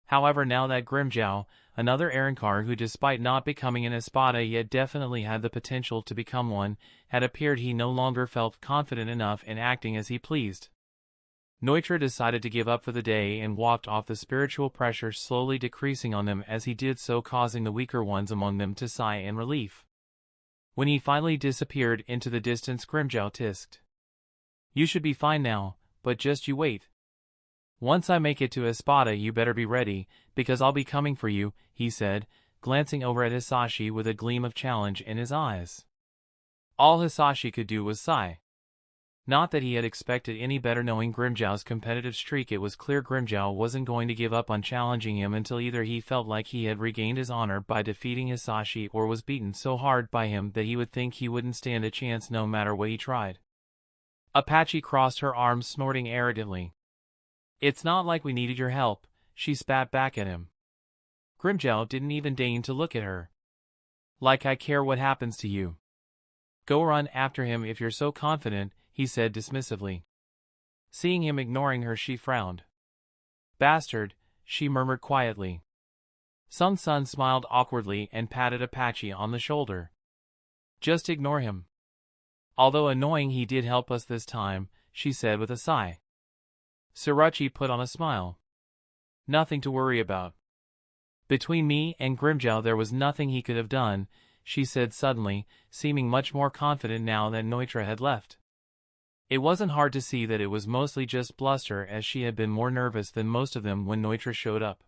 However, now that Grimmjow, another Arrancar who despite not becoming an Espada yet definitely had the potential to become one, had appeared, he no longer felt confident enough in acting as he pleased. Neutra decided to give up for the day and walked off, the spiritual pressure slowly decreasing on them as he did so, causing the weaker ones among them to sigh in relief. When he finally disappeared into the distance, Grimmjow tisked, "You should be fine now, but just you wait. Once I make it to Espada you better be ready, because I'll be coming for you," he said, glancing over at Hisashi with a gleam of challenge in his eyes. All Hisashi could do was sigh. Not that he had expected any better, knowing Grimmjow's competitive streak. It was clear Grimmjow wasn't going to give up on challenging him until either he felt like he had regained his honor by defeating Hisashi or was beaten so hard by him that he would think he wouldn't stand a chance no matter what he tried. Apache crossed her arms, snorting arrogantly. "It's not like we needed your help," she spat back at him. Grimmjow didn't even deign to look at her. "Like I care what happens to you. Go run after him if you're so confident," he said dismissively. Seeing him ignoring her, she frowned. "Bastard," she murmured quietly. Sung Sun smiled awkwardly and patted Apache on the shoulder. "Just ignore him. Although annoying, he did help us this time," she said with a sigh. Tsuruchi put on a smile. "Nothing to worry about. Between me and Grimmjow there was nothing he could have done," she said suddenly, seeming much more confident now that Neutra had left. It wasn't hard to see that it was mostly just bluster, as she had been more nervous than most of them when Neutra showed up.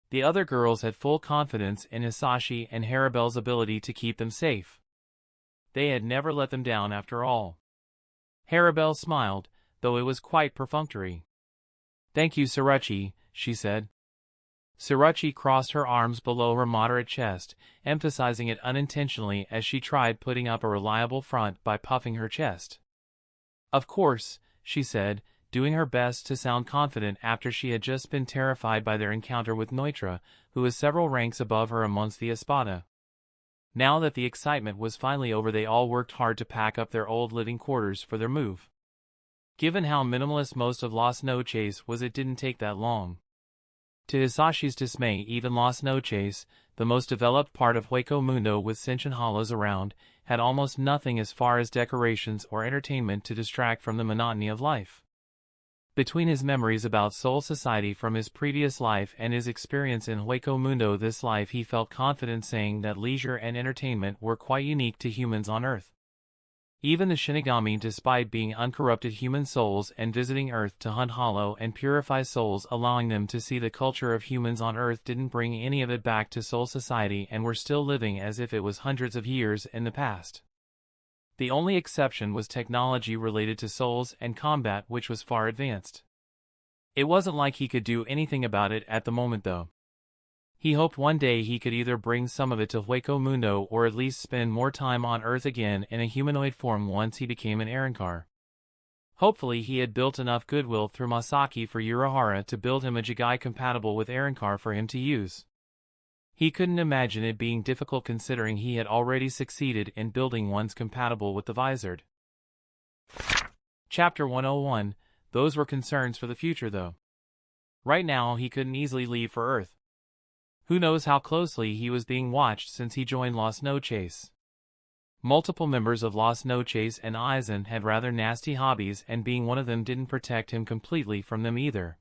The other girls had full confidence in Hisashi and Harribel's ability to keep them safe. They had never let them down after all. Harribel smiled, though it was quite perfunctory. "Thank you, Tsuruchi," she said. Tsuruchi crossed her arms below her moderate chest, emphasizing it unintentionally as she tried putting up a reliable front by puffing her chest. "Of course," she said, doing her best to sound confident after she had just been terrified by their encounter with Neutra, who was several ranks above her amongst the Espada. Now that the excitement was finally over, they all worked hard to pack up their old living quarters for their move. Given how minimalist most of Las Noches was, it didn't take that long. To Hisashi's dismay, even Las Noches, the most developed part of Hueco Mundo with sentient hollows around, had almost nothing as far as decorations or entertainment to distract from the monotony of life. Between his memories about Soul Society from his previous life and his experience in Hueco Mundo this life, he felt confident saying that leisure and entertainment were quite unique to humans on Earth. Even the Shinigami, despite being uncorrupted human souls and visiting Earth to hunt hollow and purify souls, allowing them to see the culture of humans on Earth, didn't bring any of it back to Soul Society and were still living as if it was hundreds of years in the past. The only exception was technology related to souls and combat, which was far advanced. It wasn't like he could do anything about it at the moment, though. He hoped one day he could either bring some of it to Hueco Mundo or at least spend more time on Earth again in a humanoid form once he became an Arrancar. Hopefully he had built enough goodwill through Masaki for Urahara to build him a Jigai compatible with Arrancar for him to use. He couldn't imagine it being difficult considering he had already succeeded in building ones compatible with the Visored. Chapter 101. Those were concerns for the future, though. Right now he couldn't easily leave for Earth. Who knows how closely he was being watched since he joined Las Noches. Multiple members of Las Noches and Aizen had rather nasty hobbies, and being one of them didn't protect him completely from them either.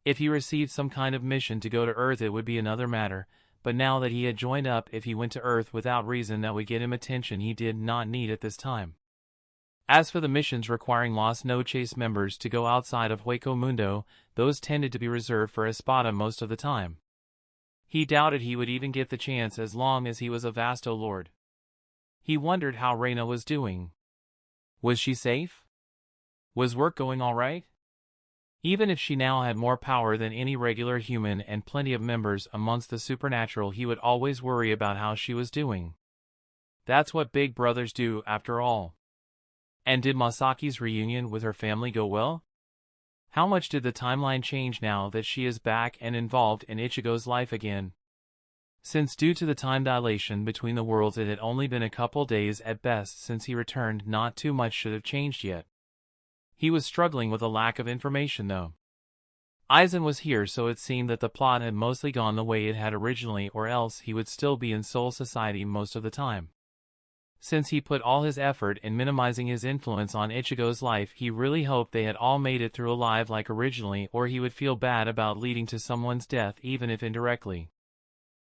If he received some kind of mission to go to Earth, it would be another matter, but now that he had joined up, if he went to Earth without reason that would get him attention he did not need at this time. As for the missions requiring Las Noches members to go outside of Hueco Mundo, those tended to be reserved for Espada most of the time. He doubted he would even get the chance as long as he was a Vasto Lord. He wondered how Raina was doing. Was she safe? Was work going all right? Even if she now had more power than any regular human and plenty of members amongst the supernatural, he would always worry about how she was doing. That's what big brothers do, after all. And did Masaki's reunion with her family go well? How much did the timeline change now that she is back and involved in Ichigo's life again? Since due to the time dilation between the worlds it had only been a couple days at best since he returned, not too much should have changed yet. He was struggling with a lack of information though. Aizen was here, so it seemed that the plot had mostly gone the way it had originally, or else he would still be in Soul Society most of the time. Since he put all his effort in minimizing his influence on Ichigo's life, he really hoped they had all made it through alive like originally, or he would feel bad about leading to someone's death even if indirectly.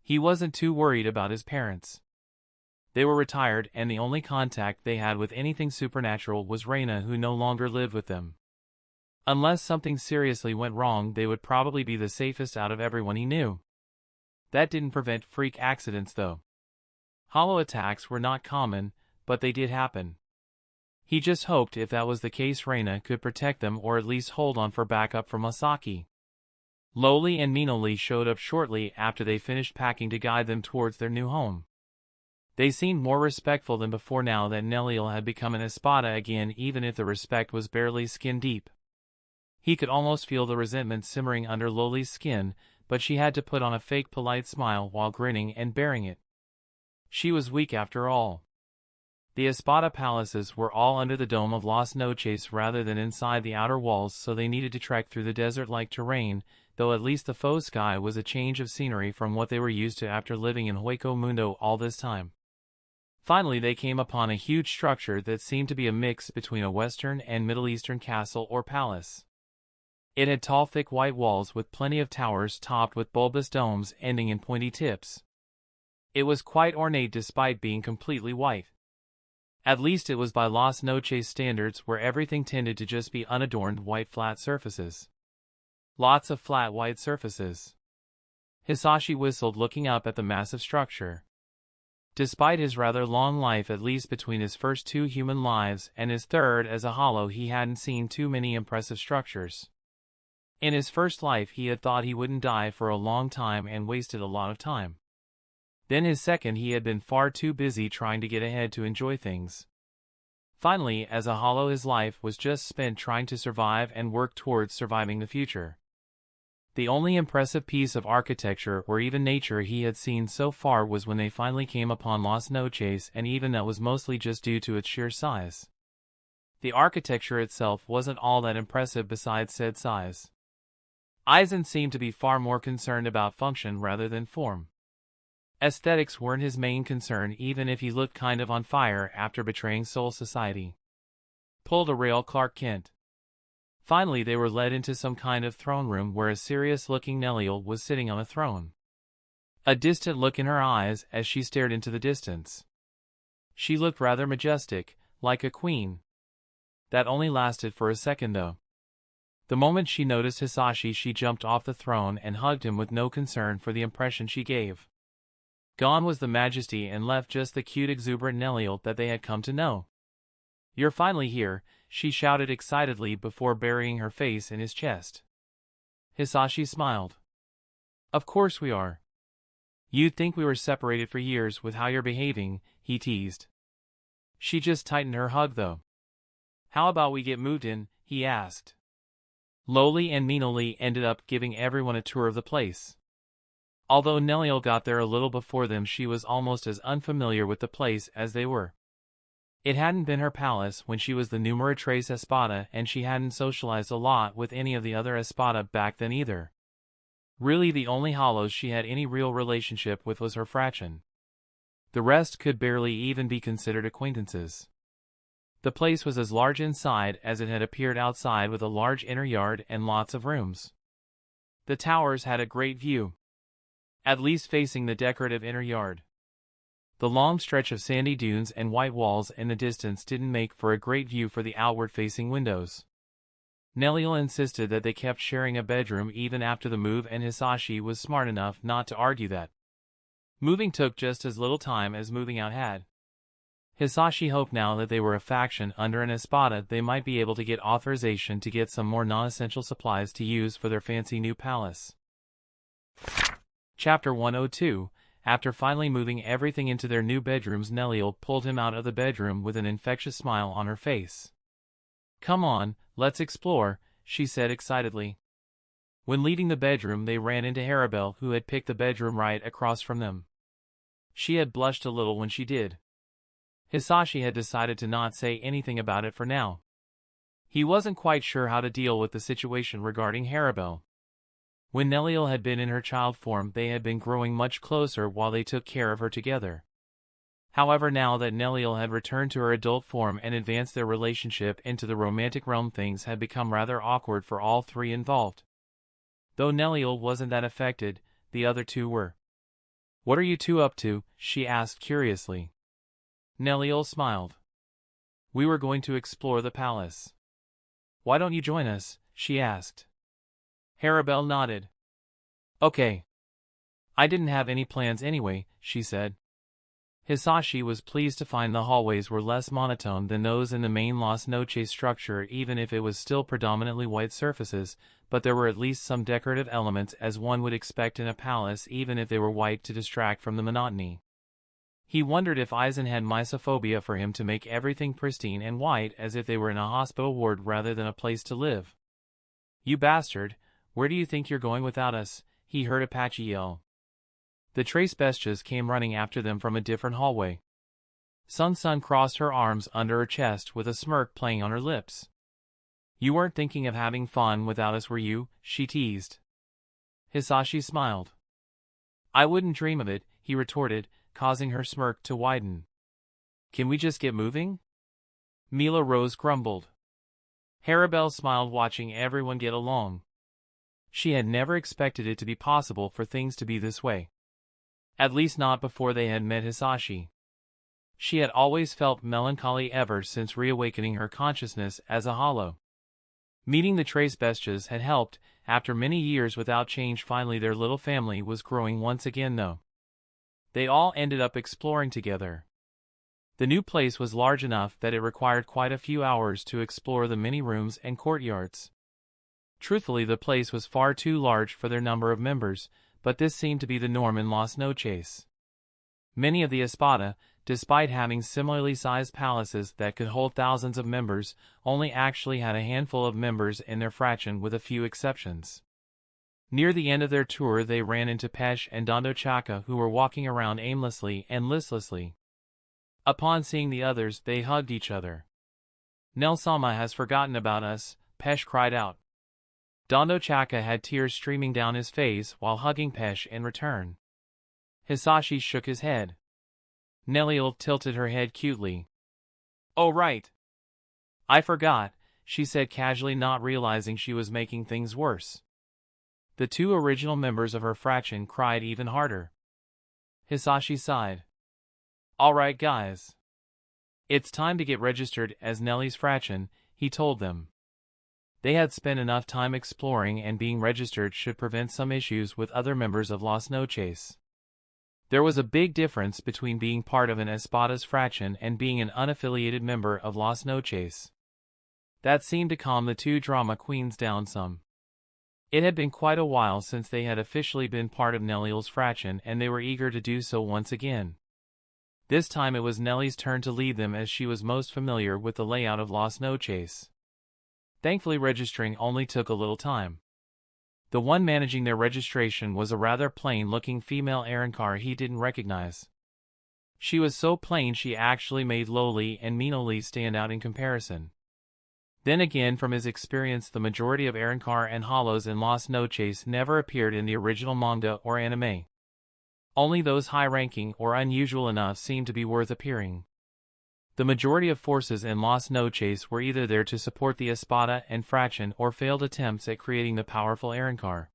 He wasn't too worried about his parents. They were retired, and the only contact they had with anything supernatural was Raina, who no longer lived with them. Unless something seriously went wrong, they would probably be the safest out of everyone he knew. That didn't prevent freak accidents though. Hollow attacks were not common, but they did happen. He just hoped if that was the case Raina could protect them or at least hold on for backup from Masaki. Lowly and Minoli showed up shortly after they finished packing to guide them towards their new home. They seemed more respectful than before now that Neliel had become an Espada again, even if the respect was barely skin deep. He could almost feel the resentment simmering under Lowly's skin, but she had to put on a fake polite smile while grinning and bearing it. She was weak after all. The Espada palaces were all under the dome of Las Noches rather than inside the outer walls, so they needed to trek through the desert-like terrain, though at least the faux sky was a change of scenery from what they were used to after living in Hueco Mundo all this time. Finally they came upon a huge structure that seemed to be a mix between a Western and Middle Eastern castle or palace. It had tall thick white walls with plenty of towers topped with bulbous domes ending in pointy tips. It was quite ornate despite being completely white. At least it was by Las Noches standards, where everything tended to just be unadorned white flat surfaces. Lots of flat white surfaces. Hisashi whistled, looking up at the massive structure. Despite his rather long life, at least between his first 2 human lives and his third as a hollow, he hadn't seen too many impressive structures. In his first life he had thought he wouldn't die for a long time and wasted a lot of time. Then his second he had been far too busy trying to get ahead to enjoy things. Finally, as a hollow, his life was just spent trying to survive and work towards surviving the future. The only impressive piece of architecture or even nature he had seen so far was when they finally came upon Las Noches, and even that was mostly just due to its sheer size. The architecture itself wasn't all that impressive besides said size. Aizen seemed to be far more concerned about function rather than form. Aesthetics weren't his main concern, even if he looked kind of on fire after betraying Soul Society. Pulled a rail Clark Kent. Finally they were led into some kind of throne room where a serious-looking Neliel was sitting on a throne. A distant look in her eyes as she stared into the distance. She looked rather majestic, like a queen. That only lasted for a second though. The moment she noticed Hisashi, she jumped off the throne and hugged him with no concern for the impression she gave. Gone was the majesty and left just the cute exuberant Neliel that they had come to know. "You're finally here," she shouted excitedly before burying her face in his chest. Hisashi smiled. "Of course we are. You'd think we were separated for years with how you're behaving," he teased. She just tightened her hug though. "How about we get moved in?" he asked. Lowly and Minoli ended up giving everyone a tour of the place. Although Neliel got there a little before them, she was almost as unfamiliar with the place as they were. It hadn't been her palace when she was the numeratrice Espada, and she hadn't socialized a lot with any of the other Espada back then either. Really the only hollows she had any real relationship with was her fraction. The rest could barely even be considered acquaintances. The place was as large inside as it had appeared outside, with a large inner yard and lots of rooms. The towers had a great view, at least facing the decorative inner yard. The long stretch of sandy dunes and white walls in the distance didn't make for a great view for the outward-facing windows. Neliel insisted that they kept sharing a bedroom even after the move, and Hisashi was smart enough not to argue that. Moving took just as little time as moving out had. Hisashi hoped now that they were a faction under an Espada they might be able to get authorization to get some more non-essential supplies to use for their fancy new palace. Chapter 102, After finally moving everything into their new bedrooms, Neliel pulled him out of the bedroom with an infectious smile on her face. "Come on, let's explore," she said excitedly. When leaving the bedroom, they ran into Harribel, who had picked the bedroom right across from them. She had blushed a little when she did. Hisashi had decided to not say anything about it for now. He wasn't quite sure how to deal with the situation regarding Harribel. When Neliel had been in her child form, they had been growing much closer while they took care of her together. However, now that Neliel had returned to her adult form and advanced their relationship into the romantic realm, things had become rather awkward for all three involved. Though Neliel wasn't that affected, the other two were. "What are you two up to?" she asked curiously. Neliel smiled. "We were going to explore the palace." "Why don't you join us?" she asked. Harribel nodded. "Okay. I didn't have any plans anyway," she said. Hisashi was pleased to find the hallways were less monotone than those in the main Las Noches structure, even if it was still predominantly white surfaces, but there were at least some decorative elements as one would expect in a palace, even if they were white, to distract from the monotony. He wondered if Aizen had mysophobia for him to make everything pristine and white, as if they were in a hospital ward rather than a place to live. "You bastard, where do you think you're going without us?" he heard Apache yell. The Trace Bestias came running after them from a different hallway. Sun crossed her arms under her chest with a smirk playing on her lips. "You weren't thinking of having fun without us, were you?" she teased. Hisashi smiled. "I wouldn't dream of it," he retorted, causing her smirk to widen. "Can we just get moving?" Mila Rose grumbled. Harribel smiled, watching everyone get along. She had never expected it to be possible for things to be this way. At least not before they had met Hisashi. She had always felt melancholy ever since reawakening her consciousness as a hollow. Meeting the Trace Bestias had helped. After many years without change, finally their little family was growing once again, though. They all ended up exploring together. The new place was large enough that it required quite a few hours to explore the many rooms and courtyards. Truthfully, the place was far too large for their number of members, but this seemed to be the norm in Las Noches. Many of the Espada, despite having similarly sized palaces that could hold thousands of members, only actually had a handful of members in their fraction, with a few exceptions. Near the end of their tour, they ran into Pesh and Dondo Chaka, who were walking around aimlessly and listlessly. Upon seeing the others, they hugged each other. "Nel-sama has forgotten about us," Pesh cried out. Dondo Chaka had tears streaming down his face while hugging Pesh in return. Hisashi shook his head. Neliel tilted her head cutely. "Oh right. I forgot," she said casually, not realizing she was making things worse. The two original members of her fraction cried even harder. Hisashi sighed. "All right, guys. It's time to get registered as Nelly's fraction," he told them. They had spent enough time exploring, and being registered should prevent some issues with other members of Las Noches. There was a big difference between being part of an Espada's fraction and being an unaffiliated member of Las Noches. That seemed to calm the two drama queens down some. It had been quite a while since they had officially been part of Neliel's fraction, and they were eager to do so once again. This time it was Nelly's turn to lead them, as she was most familiar with the layout of Las Noches. Thankfully, registering only took a little time. The one managing their registration was a rather plain-looking female Arrancar he didn't recognize. She was so plain she actually made Loli and Minoli stand out in comparison. Then again, from his experience, the majority of Arrancar and hollows in Las Noches never appeared in the original manga or anime. Only those high-ranking or unusual enough seemed to be worth appearing. The majority of forces in Las Noches were either there to support the Espada and fraction or failed attempts at creating the powerful Arrancar.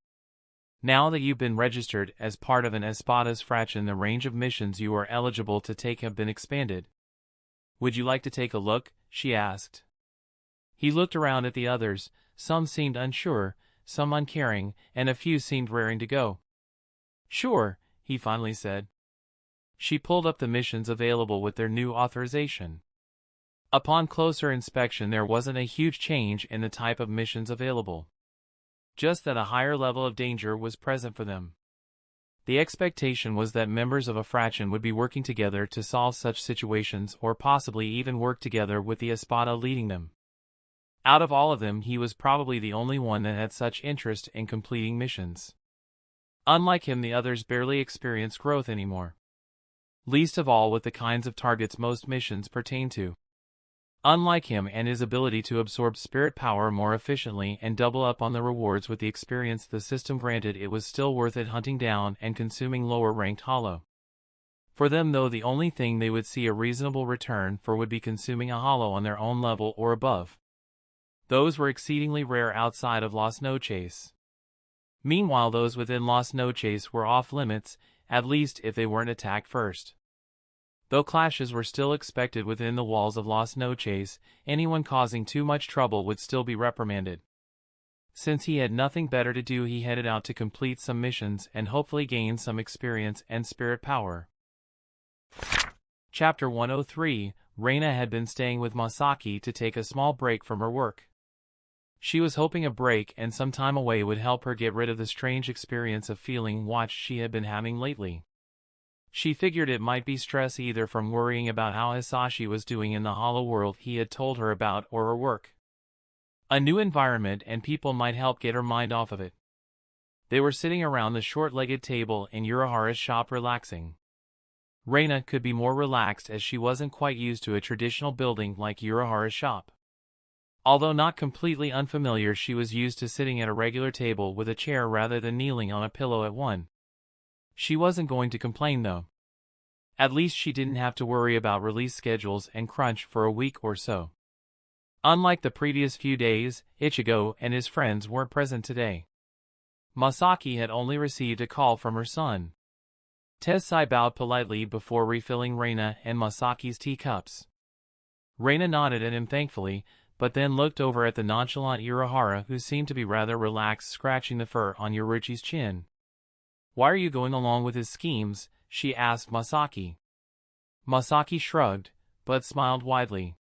Now that you've been registered as part of an Espada's fraction, the range of missions you are eligible to take have been expanded. "Would you like to take a look?" she asked. He looked around at the others. Some seemed unsure, some uncaring, and a few seemed raring to go. "Sure," he finally said. She pulled up the missions available with their new authorization. Upon closer inspection, there wasn't a huge change in the type of missions available. Just that a higher level of danger was present for them. The expectation was that members of a fraction would be working together to solve such situations or possibly even work together with the Espada leading them. Out of all of them, he was probably the only one that had such interest in completing missions. Unlike him, the others barely experienced growth anymore. Least of all with the kinds of targets most missions pertain to. Unlike him and his ability to absorb spirit power more efficiently and double up on the rewards with the experience the system granted, it was still worth it hunting down and consuming lower-ranked hollow. For them though, the only thing they would see a reasonable return for would be consuming a hollow on their own level or above. Those were exceedingly rare outside of Las Noches. Meanwhile, those within Las Noches were off-limits, at least if they weren't attacked first. Though clashes were still expected within the walls of Las Noches, anyone causing too much trouble would still be reprimanded. Since he had nothing better to do, he headed out to complete some missions and hopefully gain some experience and spirit power. Chapter 103, Raina had been staying with Masaki to take a small break from her work. She was hoping a break and some time away would help her get rid of the strange experience of feeling watched she had been having lately. She figured it might be stress either from worrying about how Hisashi was doing in the hollow world he had told her about or her work. A new environment and people might help get her mind off of it. They were sitting around the short-legged table in Urahara's shop relaxing. Raina could be more relaxed as she wasn't quite used to a traditional building like Urahara's shop. Although not completely unfamiliar, she was used to sitting at a regular table with a chair rather than kneeling on a pillow at one. She wasn't going to complain though. At least she didn't have to worry about release schedules and crunch for a week or so. Unlike the previous few days, Ichigo and his friends weren't present today. Masaki had only received a call from her son. Tessai bowed politely before refilling Raina and Masaki's teacups. Raina nodded at him thankfully, but then looked over at the nonchalant Urahara, who seemed to be rather relaxed, scratching the fur on Yoruichi's chin. "Why are you going along with his schemes?" she asked Masaki. Masaki shrugged, but smiled widely.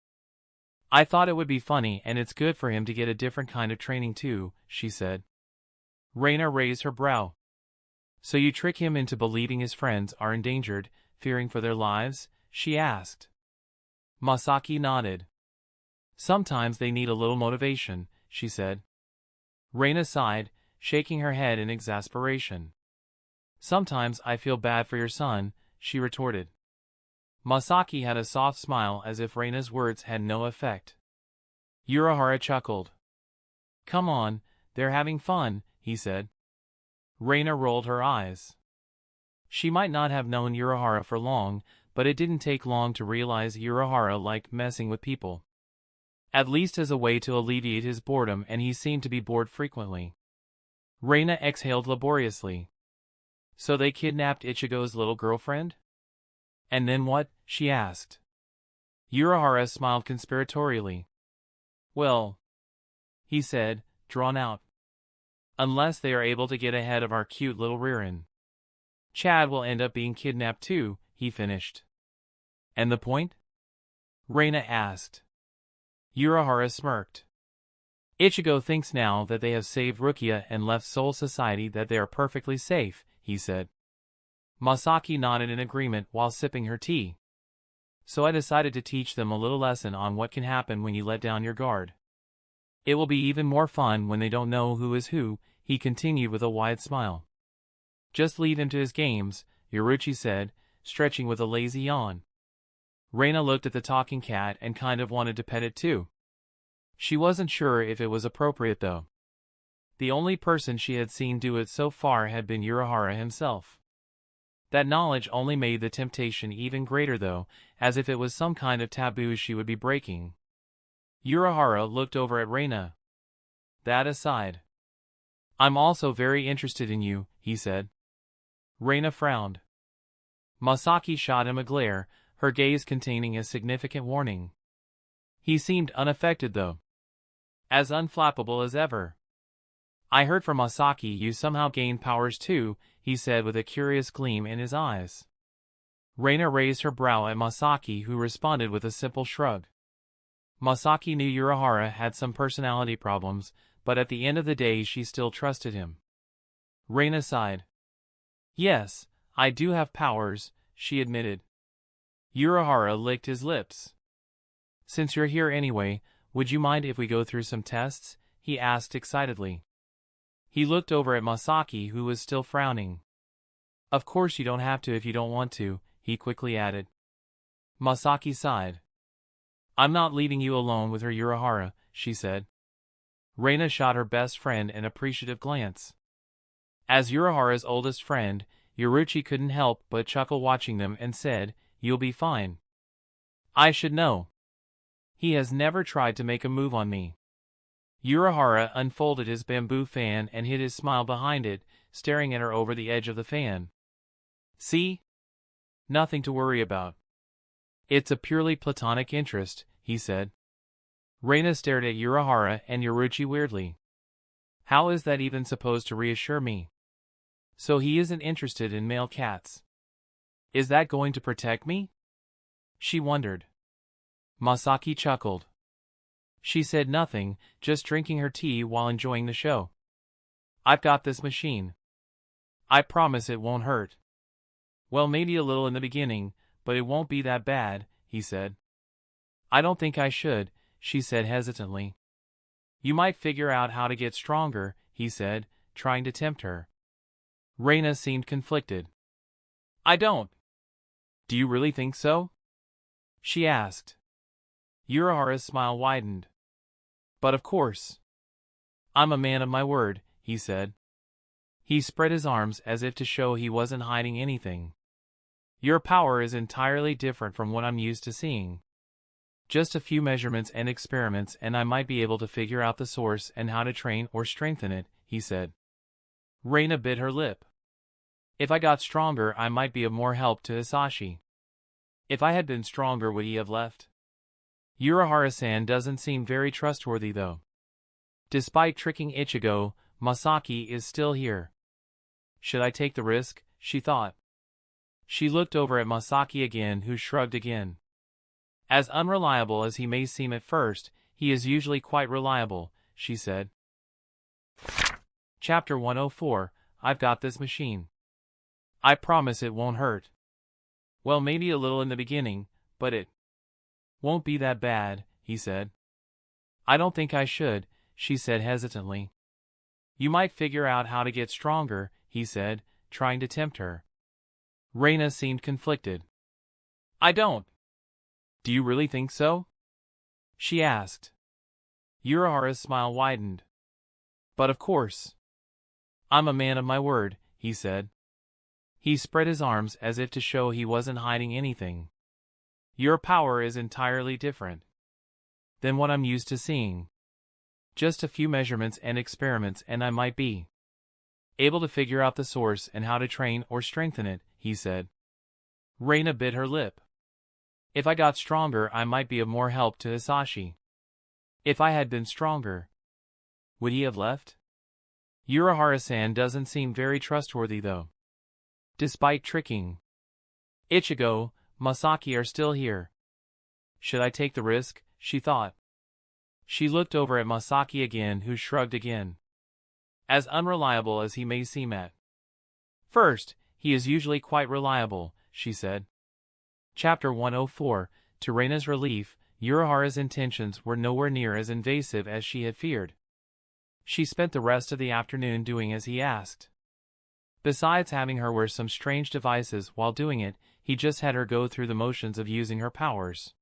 "I thought it would be funny and it's good for him to get a different kind of training too," she said. Raina raised her brow. "So you trick him into believing his friends are endangered, fearing for their lives?" she asked. Masaki nodded. "Sometimes they need a little motivation," she said. Raina sighed, shaking her head in exasperation. "Sometimes I feel bad for your son," she retorted. Masaki had a soft smile as if Raina's words had no effect. Urahara chuckled. "Come on, they're having fun," he said. Raina rolled her eyes. She might not have known Urahara for long, but it didn't take long to realize Urahara liked messing with people. At least as a way to alleviate his boredom, and he seemed to be bored frequently. Raina exhaled laboriously. "So they kidnapped Ichigo's little girlfriend?" "And then what?" she asked. Urahara smiled conspiratorially. "Well," he said, drawn out. "Unless they are able to get ahead of our cute little Ririn. Chad will end up being kidnapped too," he finished. "And the point?" Raina asked. Urahara smirked. "Ichigo thinks now that they have saved Rukia and left Soul Society that they are perfectly safe," he said. Masaki nodded in agreement while sipping her tea. "So I decided to teach them a little lesson on what can happen when you let down your guard. It will be even more fun when they don't know who is who," he continued with a wide smile. "Just leave him to his games," Yoruichi said, stretching with a lazy yawn. Raina looked at the talking cat and kind of wanted to pet it too. She wasn't sure if it was appropriate though. The only person she had seen do it so far had been Urahara himself. That knowledge only made the temptation even greater though, as if it was some kind of taboo she would be breaking. Urahara looked over at Raina. "That aside, I'm also very interested in you," he said. Raina frowned. Masaki shot him a glare, her gaze containing a significant warning. He seemed unaffected though. As unflappable as ever. "I heard from Masaki you somehow gained powers too," he said with a curious gleam in his eyes. Raina raised her brow at Masaki, who responded with a simple shrug. Masaki knew Urahara had some personality problems, but at the end of the day she still trusted him. Raina sighed. Yes, I do have powers, she admitted. Urahara licked his lips. Since you're here anyway, would you mind if we go through some tests? He asked excitedly. He looked over at Masaki, who was still frowning. Of course you don't have to if you don't want to, he quickly added. Masaki sighed. I'm not leaving you alone with her, Urahara, she said. Raina shot her best friend an appreciative glance. As Urahara's oldest friend, Yoruchi couldn't help but chuckle watching them and said, You'll be fine. I should know. He has never tried to make a move on me. Urahara unfolded his bamboo fan and hid his smile behind it, staring at her over the edge of the fan. See? Nothing to worry about. It's a purely platonic interest, he said. Raina stared at Urahara and Yoruchi weirdly. How is that even supposed to reassure me? So he isn't interested in male cats. Is that going to protect me? She wondered. Masaki chuckled. She said nothing, just drinking her tea while enjoying the show. I've got this machine. I promise it won't hurt. Well, maybe a little in the beginning, but it won't be that bad, he said. I don't think I should, she said hesitantly. You might figure out how to get stronger, he said, trying to tempt her. Raina seemed conflicted. I don't. Do you really think so? She asked. Urahara's smile widened. But of course. I'm a man of my word, he said. He spread his arms as if to show he wasn't hiding anything. Your power is entirely different from what I'm used to seeing. Just a few measurements and experiments and I might be able to figure out the source and how to train or strengthen it, he said. Raina bit her lip. If I got stronger I might be of more help to Hisashi. If I had been stronger would he have left? Urahara-san doesn't seem very trustworthy though. Despite tricking Ichigo, Masaki is still here. Should I take the risk? She thought. She looked over at Masaki again, who shrugged again. As unreliable as he may seem at first, he is usually quite reliable, she said. Chapter 104, I've got this machine. I promise it won't hurt. Well, maybe a little in the beginning, but it won't be that bad, he said. I don't think I should, she said hesitantly. You might figure out how to get stronger, he said, trying to tempt her. Raina seemed conflicted. I don't. Do you really think so? She asked. Urahara's smile widened. But of course. I'm a man of my word, he said. He spread his arms as if to show he wasn't hiding anything. Your power is entirely different than what I'm used to seeing. Just a few measurements and experiments and I might be able to figure out the source and how to train or strengthen it, he said. Raina bit her lip. If I got stronger I might be of more help to Hisashi. If I had been stronger, would he have left? Urahara-san doesn't seem very trustworthy though. Despite tricking Ichigo, Masaki are still here. Should I take the risk? She thought. She looked over at Masaki again, who shrugged again. As unreliable as he may seem at first, he is usually quite reliable, she said. Chapter 104, to Reina's relief, Urahara's intentions were nowhere near as invasive as she had feared. She spent the rest of the afternoon doing as he asked. Besides having her wear some strange devices while doing it, he just had her go through the motions of using her powers.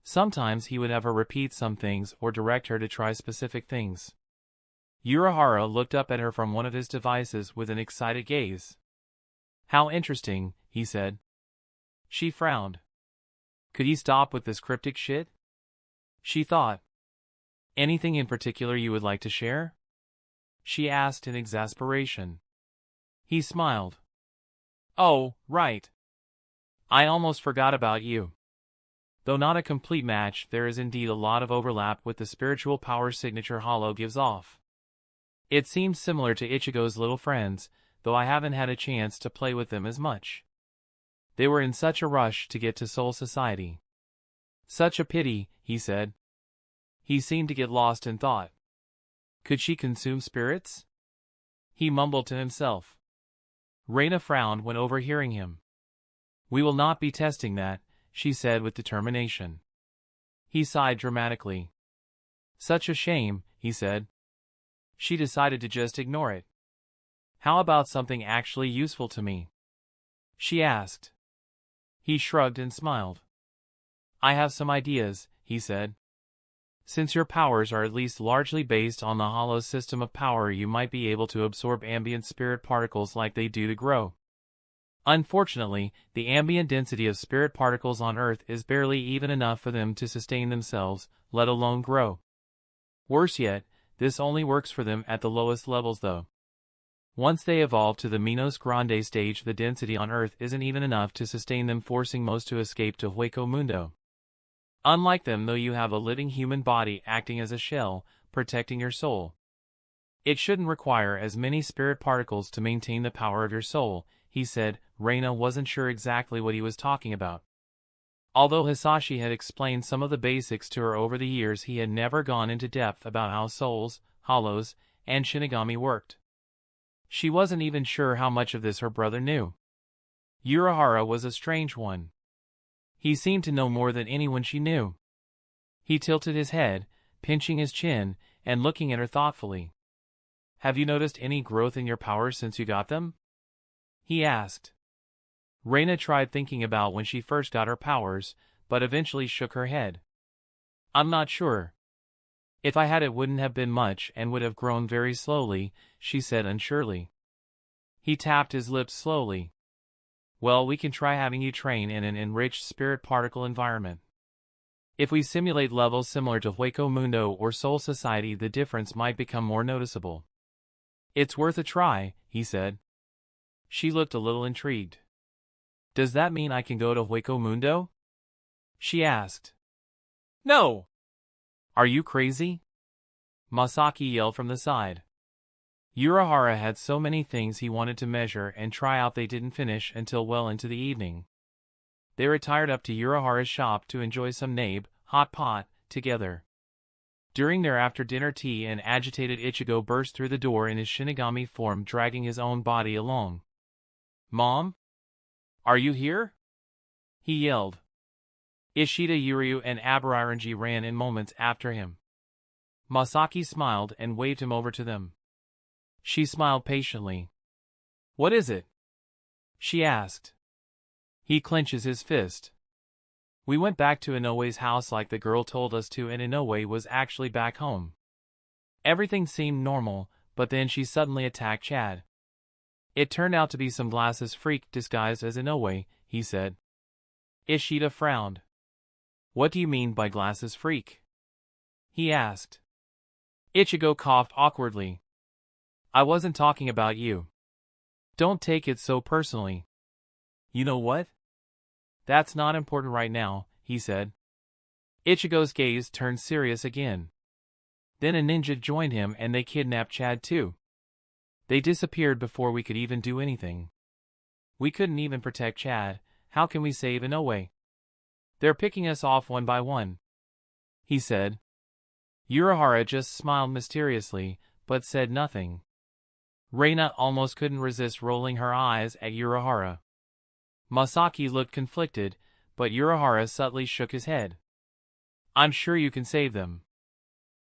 Sometimes he would have her repeat some things or direct her to try specific things. Urahara looked up at her from one of his devices with an excited gaze. How interesting, he said. She frowned. Could he stop with this cryptic shit? She thought. Anything in particular you would like to share? She asked in exasperation. He smiled. Oh, right. I almost forgot about you. Though not a complete match, there is indeed a lot of overlap with the spiritual power signature Hollow gives off. It seems similar to Ichigo's little friends, though I haven't had a chance to play with them as much. They were in such a rush to get to Soul Society. Such a pity, he said. He seemed to get lost in thought. Could she consume spirits? He mumbled to himself. Raina frowned when overhearing him. "We will not be testing that," she said with determination. He sighed dramatically. "Such a shame," he said. She decided to just ignore it. "How about something actually useful to me?" she asked. He shrugged and smiled. "I have some ideas," he said. "Since your powers are at least largely based on the hollow system of power, you might be able to absorb ambient spirit particles like they do to grow. Unfortunately, the ambient density of spirit particles on Earth is barely even enough for them to sustain themselves, let alone grow. Worse yet, this only works for them at the lowest levels though. Once they evolve to the menos grande stage, the density on Earth isn't even enough to sustain them, forcing most to escape to Hueco Mundo. Unlike them though, you have a living human body acting as a shell, protecting your soul. It shouldn't require as many spirit particles to maintain the power of your soul," he said. Raina wasn't sure exactly what he was talking about. Although Hisashi had explained some of the basics to her over the years, he had never gone into depth about how souls, hollows, and Shinigami worked. She wasn't even sure how much of this her brother knew. Urahara was a strange one. He seemed to know more than anyone she knew. He tilted his head, pinching his chin, and looking at her thoughtfully. "Have you noticed any growth in your powers since you got them?" he asked. Raina tried thinking about when she first got her powers, but eventually shook her head. "I'm not sure. If I had, it wouldn't have been much and would have grown very slowly," she said unsurely. He tapped his lips slowly. "Well, we can try having you train in an enriched spirit particle environment. If we simulate levels similar to Hueco Mundo or Soul Society, the difference might become more noticeable." "It's worth a try," he said. She looked a little intrigued. "Does that mean I can go to Hueco Mundo?" she asked. "No! Are you crazy?" Masaki yelled from the side. Urahara had so many things he wanted to measure and try out, they didn't finish until well into the evening. They retired up to Urahara's shop to enjoy some nabe, hot pot, together. During their after-dinner tea, an agitated Ichigo burst through the door in his Shinigami form, dragging his own body along. "Mom? Are you here?" he yelled. Ishida, Yuryu, and Abararanji ran in moments after him. Masaki smiled and waved him over to them. She smiled patiently. "What is it?" she asked. He clenches his fist. "We went back to Inoue's house like the girl told us to, and Inoue was actually back home. Everything seemed normal, but then she suddenly attacked Chad. It turned out to be some glasses freak disguised as Inoue," he said. Ishida frowned. "What do you mean by glasses freak?" he asked. Ichigo coughed awkwardly. "I wasn't talking about you. Don't take it so personally." "You know what? That's not important right now," he said. Ichigo's gaze turned serious again. "Then a ninja joined him and they kidnapped Chad too. They disappeared before we could even do anything. We couldn't even protect Chad. How can we save Inoue? They're picking us off one by one," he said. Urahara just smiled mysteriously, but said nothing. Raina almost couldn't resist rolling her eyes at Urahara. Masaki looked conflicted, but Urahara subtly shook his head. "I'm sure you can save them."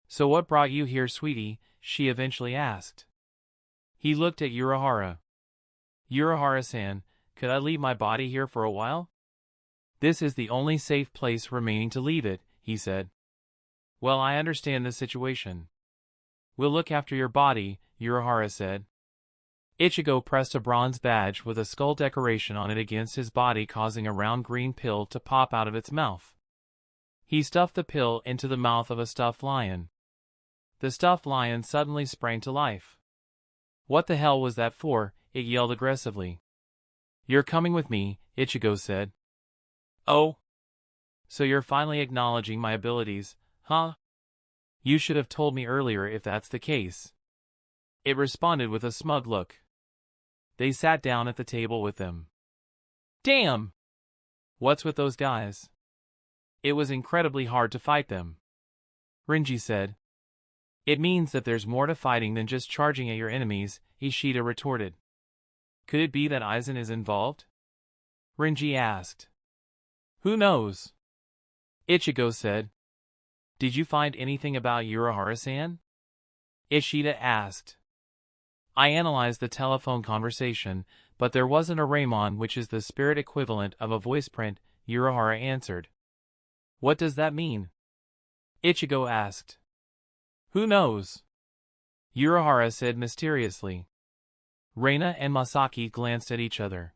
"So what brought you here, sweetie?" she eventually asked. He looked at Urahara. "Urahara-san, could I leave my body here for a while?" "This is the only safe place remaining to leave it," he said. "Well, I understand the situation. We'll look after your body," Urahara said. Ichigo pressed a bronze badge with a skull decoration on it against his body, causing a round green pill to pop out of its mouth. He stuffed the pill into the mouth of a stuffed lion. The stuffed lion suddenly sprang to life. "What the hell was that for?" it yelled aggressively. "You're coming with me," Ichigo said. "Oh? So you're finally acknowledging my abilities, huh? You should have told me earlier if that's the case." It responded with a smug look. They sat down at the table with them. "Damn! What's with those guys? It was incredibly hard to fight them," Renji said. "It means that there's more to fighting than just charging at your enemies," Ishida retorted. Could it be that Aizen is involved? Renji asked. Who knows? Ichigo said. Did you find anything about Urahara-san? Ishida asked. I analyzed the telephone conversation, but there wasn't a Raimon, which is the spirit equivalent of a voice print, Urahara answered. What does that mean? Ichigo asked. Who knows? Urahara said mysteriously. Raina and Masaki glanced at each other.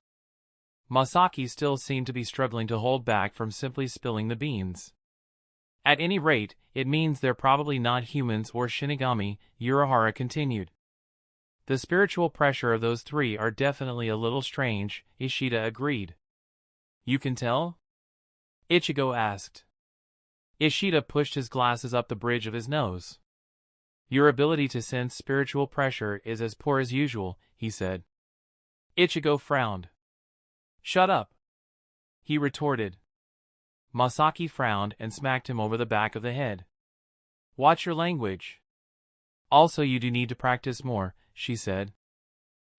Masaki still seemed to be struggling to hold back from simply spilling the beans. At any rate, it means they're probably not humans or Shinigami, Urahara continued. The spiritual pressure of those three are definitely a little strange, Ishida agreed. You can tell? Ichigo asked. Ishida pushed his glasses up the bridge of his nose. Your ability to sense spiritual pressure is as poor as usual, he said. Ichigo frowned. Shut up, he retorted. Masaki frowned and smacked him over the back of the head. Watch your language. Also, you do need to practice more, she said.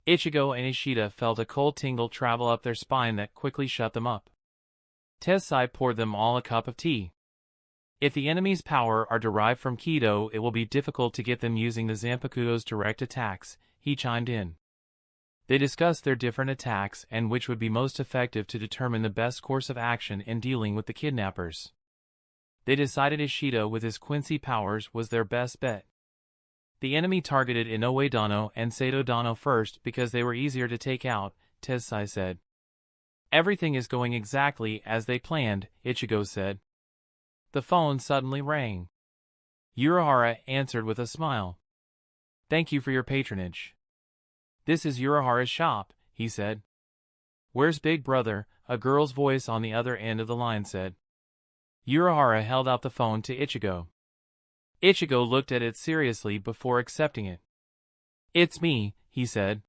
Ichigo and Ishida felt a cold tingle travel up their spine that quickly shut them up. Tessai poured them all a cup of tea. If the enemy's power are derived from Kido, it will be difficult to get them using the Zanpakuto's direct attacks, he chimed in. They discussed their different attacks and which would be most effective to determine the best course of action in dealing with the kidnappers. They decided Ishida with his Quincy powers was their best bet. The enemy targeted Inoue Dano and Sato Dano first because they were easier to take out, Tessai said. Everything is going exactly as they planned, Ichigo said. The phone suddenly rang. Urahara answered with a smile. Thank you for your patronage. This is Urahara's shop, he said. Where's Big Brother? A girl's voice on the other end of the line said. Urahara held out the phone to Ichigo. Ichigo looked at it seriously before accepting it. It's me, he said.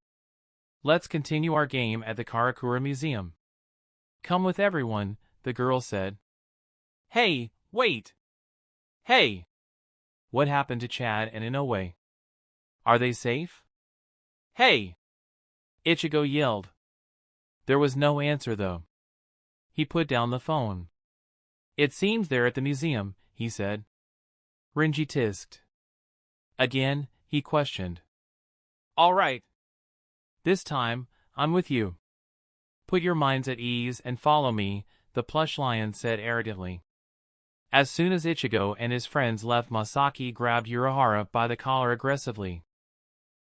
Let's continue our game at the Karakura Museum. Come with everyone, the girl said. Hey, wait! Hey! What happened to Chad and Inoue? Are they safe? Hey! Ichigo yelled. There was no answer though. He put down the phone. It seems they're at the museum, he said. Renji tisked. Again, he questioned. All right. This time, I'm with you. Put your minds at ease and follow me, the plush lion said arrogantly. As soon as Ichigo and his friends left, Masaki grabbed Urahara by the collar aggressively.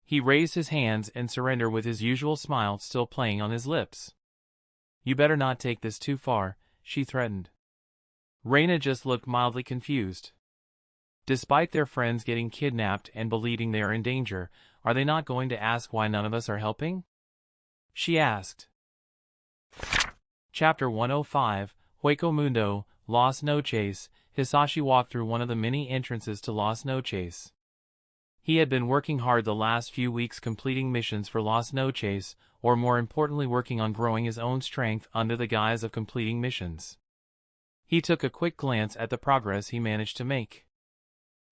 He raised his hands in surrender with his usual smile still playing on his lips. You better not take this too far, she threatened. Raina just looked mildly confused. Despite their friends getting kidnapped and believing they are in danger, are they not going to ask why none of us are helping? She asked. Chapter 105, Hueco Mundo, Las Noches. Hisashi walked through one of the many entrances to Las Noches. He had been working hard the last few weeks completing missions for Las Noches, or more importantly working on growing his own strength under the guise of completing missions. He took a quick glance at the progress he managed to make.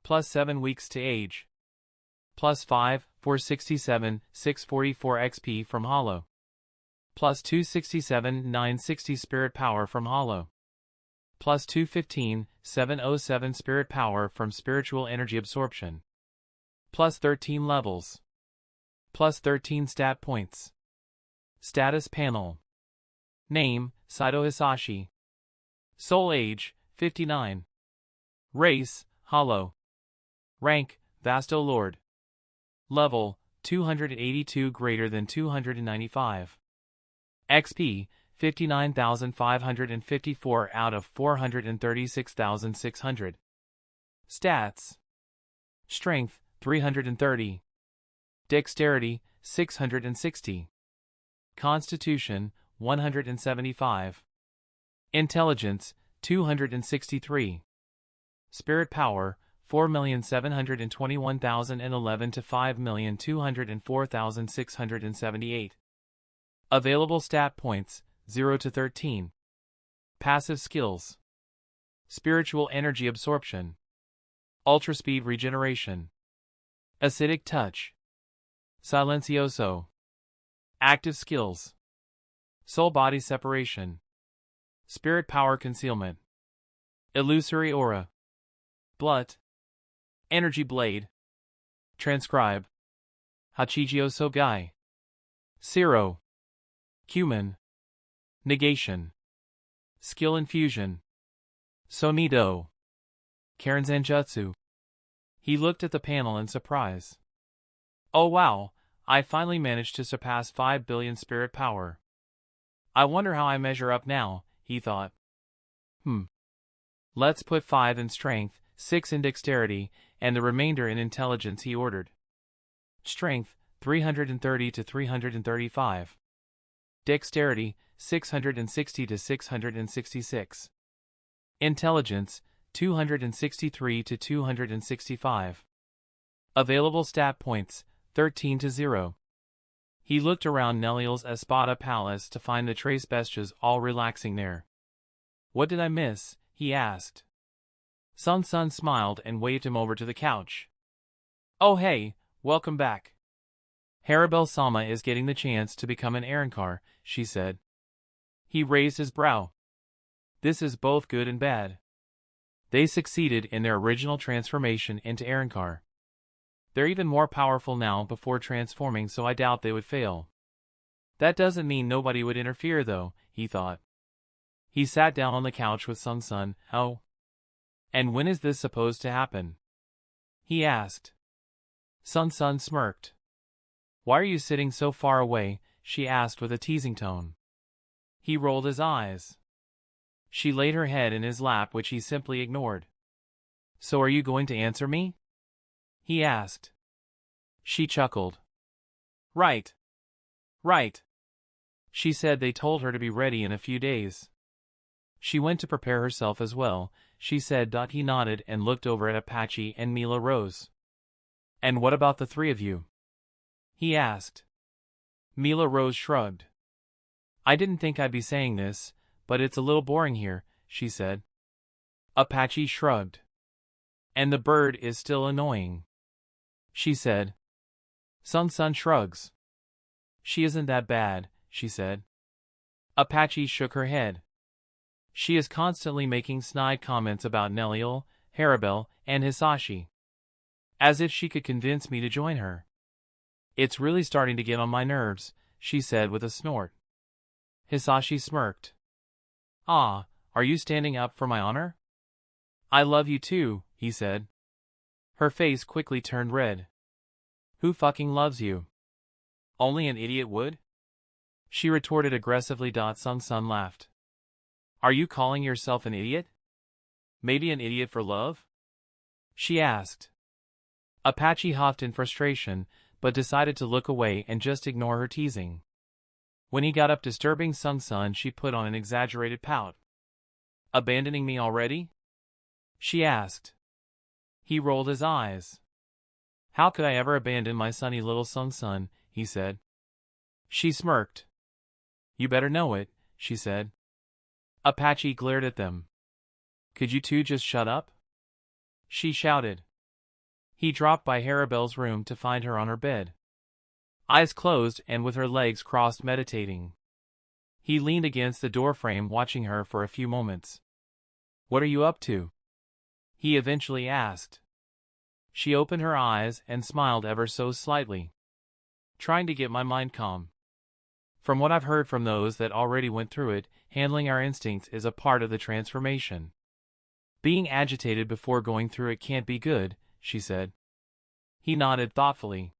Plus 7 weeks to age. Plus 5, 467, 644 XP from Hollow. Plus 267, 960 Spirit Power from Hollow. Plus 215, 707 Spirit Power from Spiritual Energy Absorption. Plus 13 levels. Plus 13 stat points. Status panel. Name, Saito Hisashi. Soul age, 59. Race, Hollow. Rank, Vasto Lord. Level, 282 greater than 295. XP, 59,554 out of 436,600. Stats. Strength, 330. Dexterity, 660. Constitution, 175. Intelligence, 263. Spirit Power, 4,721,011 to 5,204,678. Available stat points, 0 to 13. Passive skills. Spiritual Energy Absorption. Ultra Speed Regeneration. Acidic Touch. Silencioso. Active skills. Soul-body separation. Spirit power concealment. Illusory aura. Blut. Energy blade. Transcribe. Hachijio Sogai. Zero. Cumin. Negation. Skill infusion. Sonido. Karen Zanjutsu. He looked at the panel in surprise. Oh wow, I finally managed to surpass 5 billion spirit power. I wonder how I measure up now, he thought. Let's put 5 in strength, 6 in dexterity, and the remainder in intelligence, he ordered. Strength, 330 to 335. Dexterity, 660 to 666. Intelligence, 263 to 265. Available stat points, 13 to 0. He looked around Neliel's Espada palace to find the Trace Bestias all relaxing there. What did I miss? He asked. Sun smiled and waved him over to the couch. Oh hey, welcome back. Harribel-sama is getting the chance to become an Arrancar, she said. He raised his brow. This is both good and bad. They succeeded in their original transformation into Arrancar. They're even more powerful now before transforming, so I doubt they would fail. That doesn't mean nobody would interfere though, he thought. He sat down on the couch with Sun. Oh. And when is this supposed to happen? He asked. Sun smirked. Why are you sitting so far away? She asked with a teasing tone. He rolled his eyes. She laid her head in his lap, which he simply ignored. So are you going to answer me? He asked. She chuckled. Right. She said they told her to be ready in a few days. She went to prepare herself as well, she said. He nodded and looked over at Apache and Mila Rose. And what about the three of you? He asked. Mila Rose shrugged. I didn't think I'd be saying this, but it's a little boring here, she said. Apache shrugged. And the bird is still annoying, she said. Sun shrugs. She isn't that bad, she said. Apache shook her head. She is constantly making snide comments about Neliel, Harribel, and Hisashi. As if she could convince me to join her. It's really starting to get on my nerves, she said with a snort. Hisashi smirked. Ah, are you standing up for my honor? I love you too, he said. Her face quickly turned red. Who fucking loves you? Only an idiot would? She retorted aggressively. Sun laughed. Are you calling yourself an idiot? Maybe an idiot for love? She asked. Apache huffed in frustration, but decided to look away and just ignore her teasing. When he got up disturbing Sun, she put on an exaggerated pout. Abandoning me already? She asked. He rolled his eyes. How could I ever abandon my sunny little Sun, he said. She smirked. You better know it, she said. Apache glared at them. Could you two just shut up? She shouted. He dropped by Harribel's room to find her on her bed. Eyes closed and with her legs crossed, meditating. He leaned against the doorframe watching her for a few moments. What are you up to? He eventually asked. She opened her eyes and smiled ever so slightly. Trying to get my mind calm. From what I've heard from those that already went through it, handling our instincts is a part of the transformation. Being agitated before going through it can't be good, she said. He nodded thoughtfully.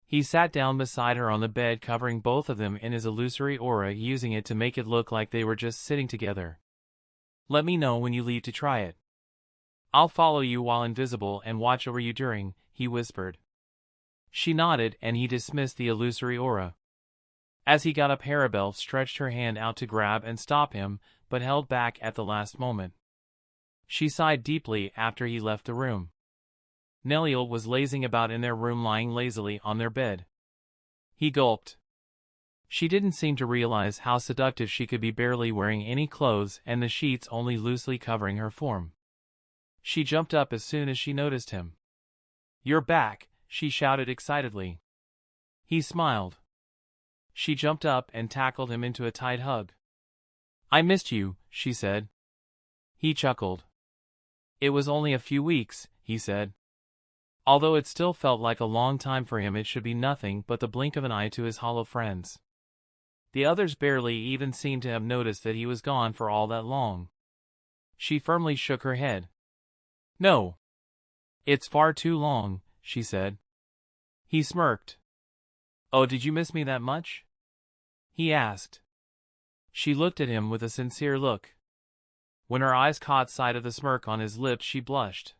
He sat down beside her on the bed, covering both of them in his illusory aura, using it to make it look like they were just sitting together. Let me know when you leave to try it. I'll follow you while invisible and watch over you during, he whispered. She nodded and he dismissed the illusory aura. As he got up, Harribel stretched her hand out to grab and stop him, but held back at the last moment. She sighed deeply after he left the room. Neliel was lazing about in their room, lying lazily on their bed. He gulped. She didn't seem to realize how seductive she could be, barely wearing any clothes and the sheets only loosely covering her form. She jumped up as soon as she noticed him. You're back, she shouted excitedly. He smiled. She jumped up and tackled him into a tight hug. "I missed you," she said. He chuckled. "It was only a few weeks," he said. Although it still felt like a long time for him, it should be nothing but the blink of an eye to his hollow friends. The others barely even seemed to have noticed that he was gone for all that long. She firmly shook her head. "No. It's far too long," she said. He smirked. "Oh, did you miss me that much?" he asked. She looked at him with a sincere look. When her eyes caught sight of the smirk on his lips, she blushed.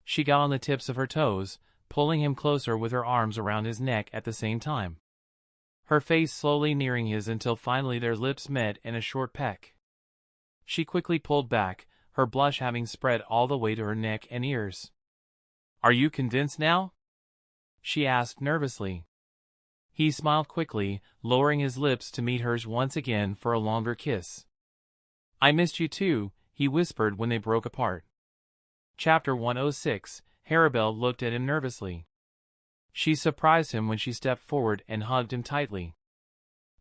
She got on the tips of her toes, pulling him closer with her arms around his neck at the same time. Her face slowly nearing his until finally their lips met in a short peck. She quickly pulled back, her blush having spread all the way to her neck and ears. "Are you convinced now?" she asked nervously. He smiled quickly, lowering his lips to meet hers once again for a longer kiss. "I missed you too," he whispered when they broke apart. Chapter 106. Harribel looked at him nervously. She surprised him when she stepped forward and hugged him tightly.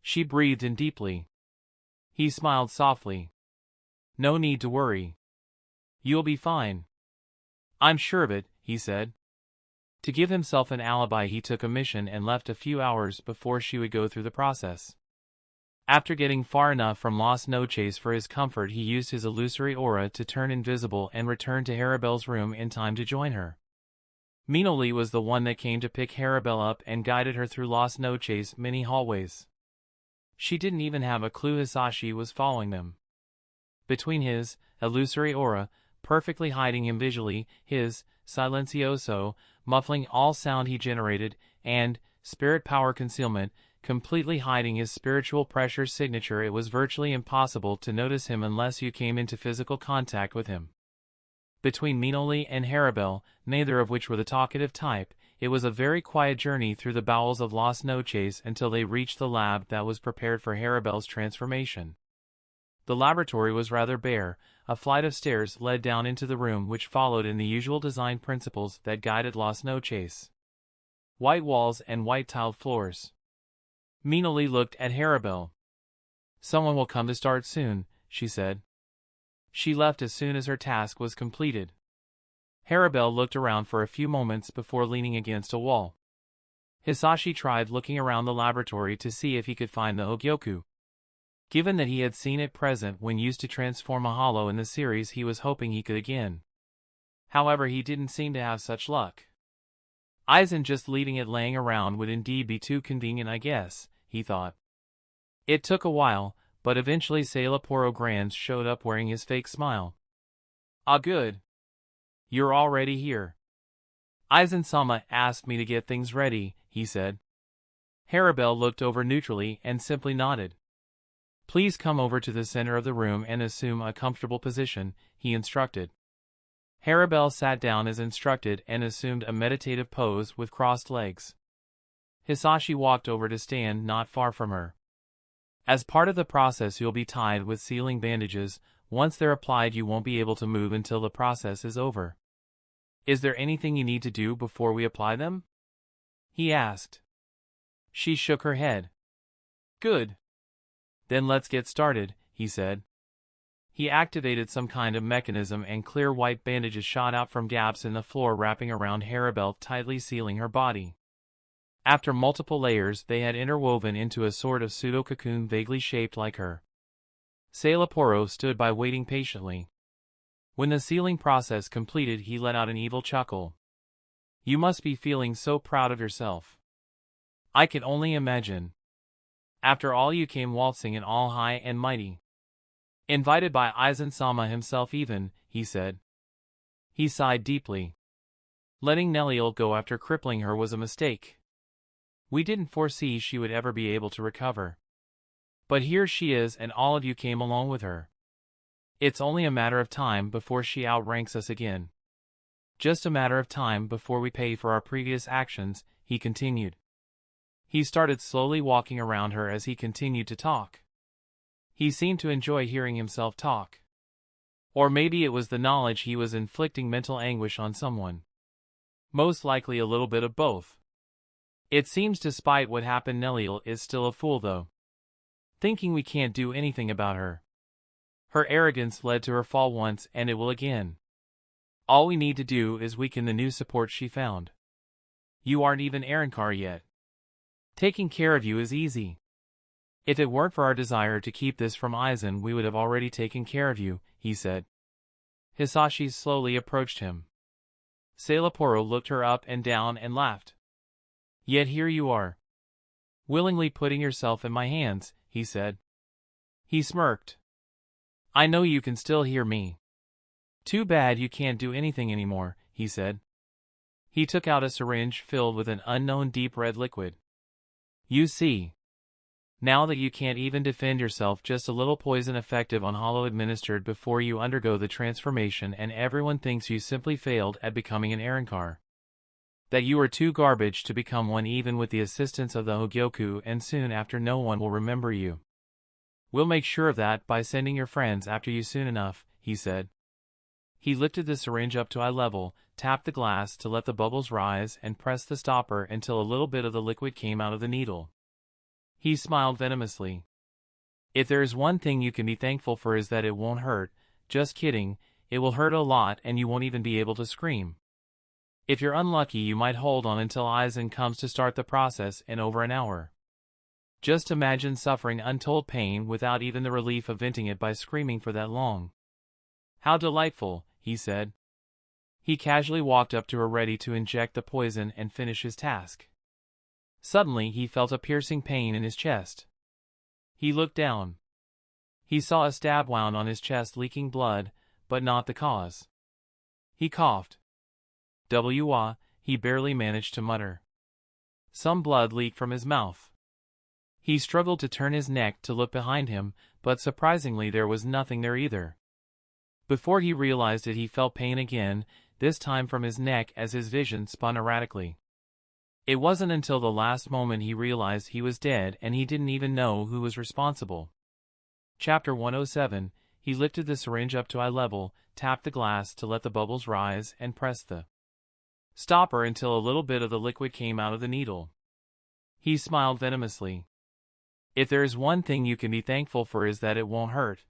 She breathed in deeply. He smiled softly. "No need to worry. You'll be fine." "I'm sure of it," he said. To give himself an alibi, he took a mission and left a few hours before she would go through the process. After getting far enough from Las Noches for his comfort, he used his illusory aura to turn invisible and return to Harribel's room in time to join her. Minoli was the one that came to pick Harribel up and guided her through Las Noches' many hallways. She didn't even have a clue Hisashi was following them. Between his illusory aura, perfectly hiding him visually, his silencioso, muffling all sound he generated, and spirit power concealment, completely hiding his spiritual pressure signature, it was virtually impossible to notice him unless you came into physical contact with him. Between Minoli and Harribel, neither of which were the talkative type, it was a very quiet journey through the bowels of Las Noches until they reached the lab that was prepared for Harribel's transformation. The laboratory was rather bare. A flight of stairs led down into the room, which followed in the usual design principles that guided Las Noches. White walls and white tiled floors. Minoli looked at Harribel. "Someone will come to start soon," she said. She left as soon as her task was completed. Harribel looked around for a few moments before leaning against a wall. Hisashi tried looking around the laboratory to see if he could find the Hogyoku. Given that he had seen it present when used to transform a hollow in the series, he was hoping he could again. However, he didn't seem to have such luck. Aizen just leaving it laying around would indeed be too convenient, I guess, he thought. It took a while, but eventually Sailaporo Grands showed up wearing his fake smile. "Ah, good. You're already here." "Aizen-sama asked me to get things ready," he said. Harribel looked over neutrally and simply nodded. "Please come over to the center of the room and assume a comfortable position," he instructed. Harribel sat down as instructed and assumed a meditative pose with crossed legs. Hisashi walked over to stand not far from her. "As part of the process, you'll be tied with sealing bandages. Once they're applied, you won't be able to move until the process is over. Is there anything you need to do before we apply them?" he asked. She shook her head. "Good. Then let's get started," he said. He activated some kind of mechanism and clear white bandages shot out from gaps in the floor, wrapping around Harribel, tightly sealing her body. After multiple layers, they had interwoven into a sort of pseudo-cocoon vaguely shaped like her. Sailaporo stood by waiting patiently. When the sealing process completed, he let out an evil chuckle. "You must be feeling so proud of yourself. I can only imagine. After all, you came waltzing in all high and mighty. Invited by Aizen-sama himself even," he said. He sighed deeply. Letting Neliel go after crippling her was a mistake. We didn't foresee she would ever be able to recover. But here she is, and all of you came along with her. It's only a matter of time before she outranks us again. Just a matter of time before we pay for our previous actions," he continued. He started slowly walking around her as he continued to talk. He seemed to enjoy hearing himself talk. Or maybe it was the knowledge he was inflicting mental anguish on someone. Most likely a little bit of both. It seems despite what happened Neliel is still a fool though. Thinking we can't do anything about her. Her arrogance led to her fall once and it will again. All we need to do is weaken the new support she found. You aren't even Arrancar yet. Taking care of you is easy. If it weren't for our desire to keep this from Aizen we would have already taken care of you, he said. Hisashi slowly approached him. Sailaporo looked her up and down and laughed. Yet here you are. Willingly putting yourself in my hands, he said. He smirked. I know you can still hear me. Too bad you can't do anything anymore, he said. He took out a syringe filled with an unknown deep red liquid. You see. Now that you can't even defend yourself, just a little poison effective on hollow administered before you undergo the transformation, and everyone thinks you simply failed at becoming an Arrancar. That you are too garbage to become one even with the assistance of the Hogyoku, and soon after no one will remember you. We'll make sure of that by sending your friends after you soon enough, he said. He lifted the syringe up to eye level, tapped the glass to let the bubbles rise, and pressed the stopper until a little bit of the liquid came out of the needle. He smiled venomously. If there is one thing you can be thankful for is that it won't hurt. Just kidding, it will hurt a lot and you won't even be able to scream. If you're unlucky you might hold on until Aizen comes to start the process in over an hour. Just imagine suffering untold pain without even the relief of venting it by screaming for that long. How delightful, he said. He casually walked up to her ready to inject the poison and finish his task. Suddenly he felt a piercing pain in his chest. He looked down. He saw a stab wound on his chest leaking blood, but not the cause. He coughed. He barely managed to mutter. Some blood leaked from his mouth. He struggled to turn his neck to look behind him, but surprisingly there was nothing there either. Before he realized it he felt pain again, this time from his neck as his vision spun erratically. It wasn't until the last moment he realized he was dead and he didn't even know who was responsible. Chapter 107, he lifted the syringe up to eye level, tapped the glass to let the bubbles rise, and pressed the stopper until a little bit of the liquid came out of the needle. He smiled venomously. If there is one thing you can be thankful for is that it won't hurt.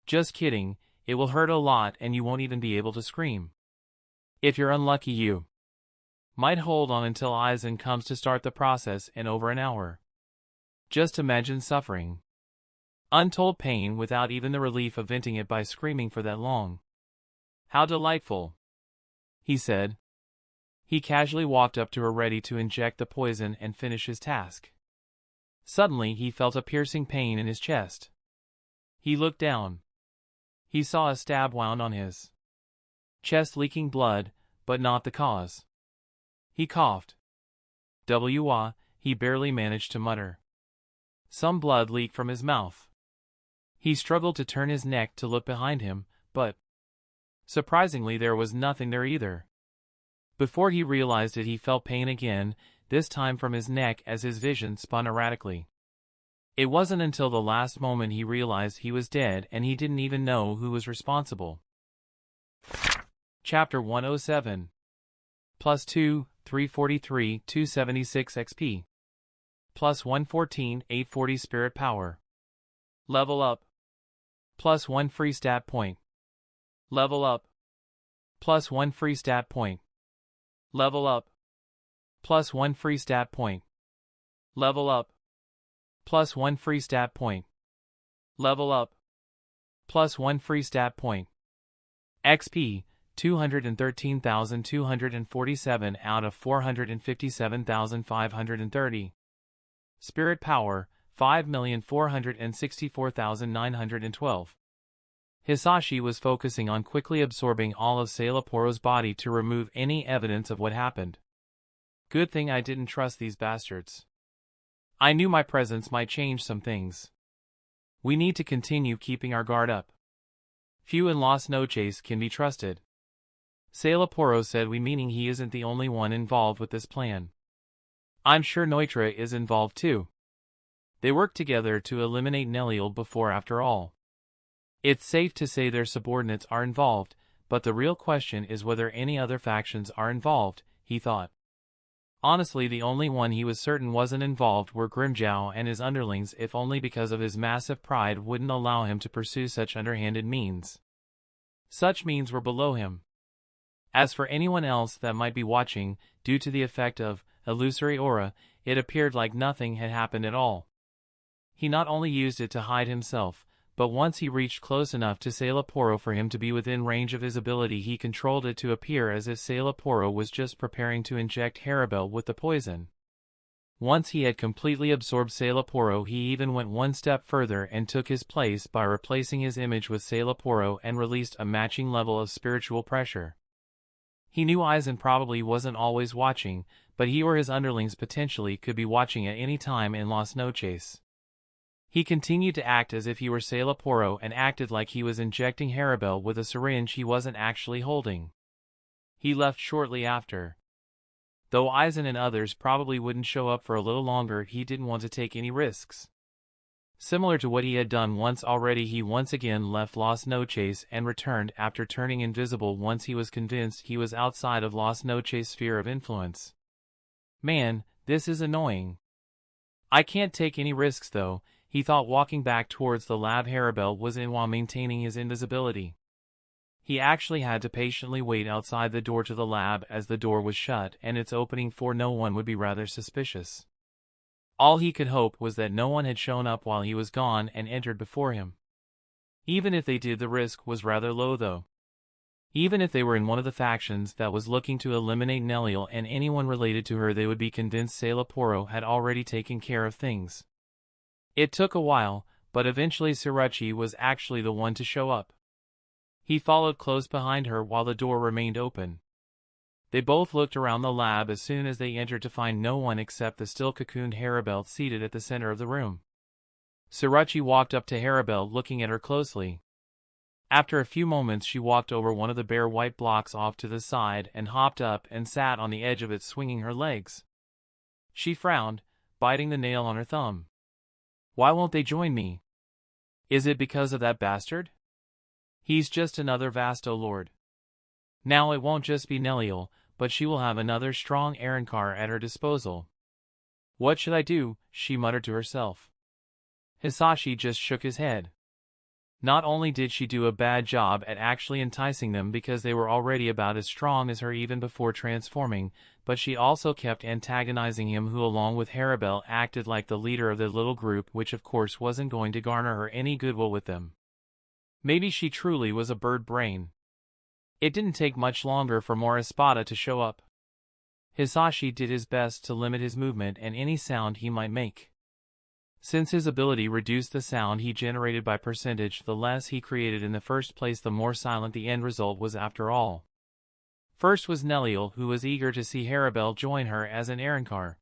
Just kidding, it will hurt a lot and you won't even be able to scream. If you're unlucky you might hold on until Aizen comes to start the process in over an hour. Just imagine suffering untold pain without even the relief of venting it by screaming for that long. How delightful, he said. He casually walked up to her ready to inject the poison and finish his task. Suddenly he felt a piercing pain in his chest. He looked down. He saw a stab wound on his chest leaking blood, but not the cause. He coughed. He barely managed to mutter. Some blood leaked from his mouth. He struggled to turn his neck to look behind him, but surprisingly there was nothing there either. Before he realized it he felt pain again, this time from his neck as his vision spun erratically. It wasn't until the last moment he realized he was dead and he didn't even know who was responsible. Chapter 107. Plus 2, 343, 276 XP. Plus 114, 840 Spirit Power. Level up. Plus 1 free stat point. Level up. Plus 1 free stat point. Level up. Plus 1 free stat point. Level up. Plus 1 free stat point. Level up. Plus 1 free stat point. XP, 213,247 out of 457,530. Spirit Power, 5,464,912. Hisashi was focusing on quickly absorbing all of Sailaporo's body to remove any evidence of what happened. Good thing I didn't trust these bastards. I knew my presence might change some things. We need to continue keeping our guard up. Few in Las Noches can be trusted. Sailaporo said, we meaning he isn't the only one involved with this plan. I'm sure Neutra is involved too. They worked together to eliminate Neliel before after all. It's safe to say their subordinates are involved, but the real question is whether any other factions are involved, he thought. Honestly, the only one he was certain wasn't involved were Grimmjow and his underlings, if only because of his massive pride wouldn't allow him to pursue such underhanded means. Such means were below him. As for anyone else that might be watching, due to the effect of illusory aura, it appeared like nothing had happened at all. He not only used it to hide himself, but once he reached close enough to Sailaporo for him to be within range of his ability, he controlled it to appear as if Sailaporo was just preparing to inject Harribel with the poison. Once he had completely absorbed Sailaporo, he even went one step further and took his place by replacing his image with Sailaporo and released a matching level of spiritual pressure. He knew Aizen probably wasn't always watching, but he or his underlings potentially could be watching at any time in Las Noches. He continued to act as if he were Sailaporo and acted like he was injecting Harribel with a syringe he wasn't actually holding. He left shortly after. Though Aizen and others probably wouldn't show up for a little longer, he didn't want to take any risks. Similar to what he had done once already, he once again left Las Noches and returned after turning invisible once he was convinced he was outside of Las Noches' sphere of influence. Man, this is annoying. I can't take any risks though, he thought, walking back towards the lab Harribel was in while maintaining his invisibility. He actually had to patiently wait outside the door to the lab as the door was shut and its opening for no one would be rather suspicious. All he could hope was that no one had shown up while he was gone and entered before him. Even if they did, the risk was rather low though. Even if they were in one of the factions that was looking to eliminate Neliel and anyone related to her, they would be convinced Sailaporo had already taken care of things. It took a while, but eventually Sirachi was actually the one to show up. He followed close behind her while the door remained open. They both looked around the lab as soon as they entered to find no one except the still cocooned Harribel seated at the center of the room. Sirachi walked up to Harribel, looking at her closely. After a few moments, she walked over one of the bare white blocks off to the side and hopped up and sat on the edge of it, swinging her legs. She frowned, biting the nail on her thumb. Why won't they join me? Is it because of that bastard? He's just another Vasto Lord. Now it won't just be Neliel, but she will have another strong Arrancar at her disposal. What should I do? She muttered to herself. Hisashi just shook his head. Not only did she do a bad job at actually enticing them because they were already about as strong as her even before transforming, but she also kept antagonizing him, who along with Harribel acted like the leader of the little group, which of course wasn't going to garner her any goodwill with them. Maybe she truly was a bird brain. It didn't take much longer for more Espada to show up. Hisashi did his best to limit his movement and any sound he might make. Since his ability reduced the sound he generated by percentage, the less he created in the first place, the more silent the end result was after all. First was Neliel, who was eager to see Harribel join her as an Arrancar.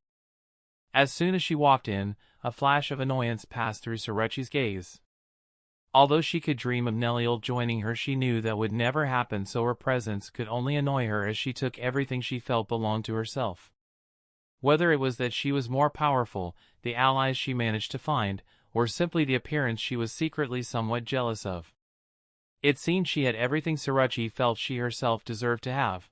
As soon as she walked in, a flash of annoyance passed through Sirachi's gaze. Although she could dream of Neliel joining her, she knew that would never happen, so her presence could only annoy her, as she took everything she felt belonged to herself. Whether it was that she was more powerful, the allies she managed to find, or simply the appearance she was secretly somewhat jealous of. It seemed she had everything Sirachi felt she herself deserved to have.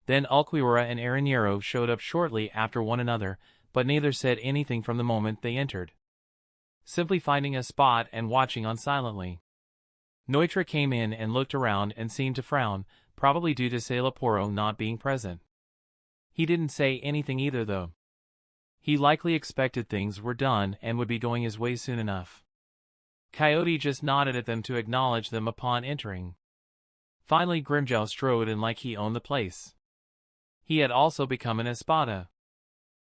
Then Ulquiorra and Arranero showed up shortly after one another, but neither said anything from the moment they entered, simply finding a spot and watching on silently. Neutra came in and looked around and seemed to frown, probably due to Sailaporo not being present. He didn't say anything either though. He likely expected things were done and would be going his way soon enough. Coyote just nodded at them to acknowledge them upon entering. Finally Grimmjow strode in like he owned the place. He had also become an Espada.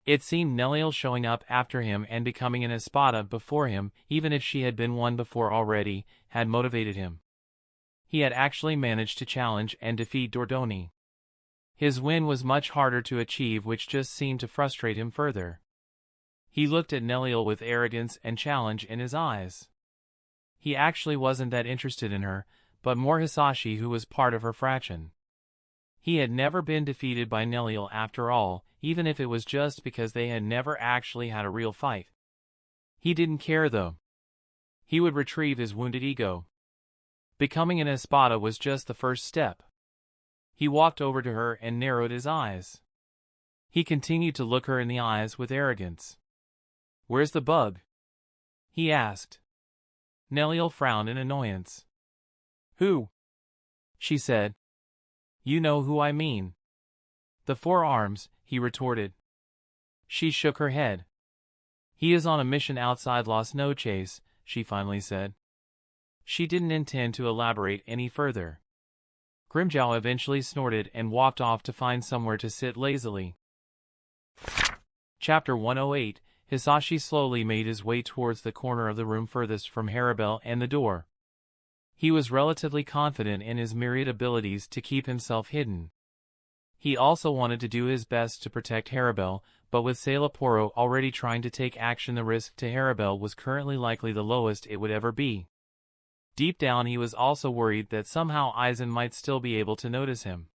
It seemed Neliel showing up after him and becoming an Espada before him, even if she had been one before already, had motivated him. He had actually managed to challenge and defeat Dordoni. His win was much harder to achieve, which just seemed to frustrate him further. He looked at Neliel with arrogance and challenge in his eyes. He actually wasn't that interested in her, but more Hisashi, who was part of her fraction. He had never been defeated by Neliel after all, even if it was just because they had never actually had a real fight. He didn't care though. He would retrieve his wounded ego. Becoming an Espada was just the first step. He walked over to her and narrowed his eyes. He continued to look her in the eyes with arrogance. "Where's the bug?" he asked. Neliel frowned in annoyance. "Who?" she said. "You know who I mean." "The Four Arms," he retorted. She shook her head. "He is on a mission outside Las Noches," she finally said. She didn't intend to elaborate any further. Grimjow eventually snorted and walked off to find somewhere to sit lazily. Chapter 108. Hisashi slowly made his way towards the corner of the room furthest from Harribel and the door. He was relatively confident in his myriad abilities to keep himself hidden. He also wanted to do his best to protect Harribel, but with Sailaporo already trying to take action, the risk to Harribel was currently likely the lowest it would ever be. Deep down he was also worried that somehow Aizen might still be able to notice him.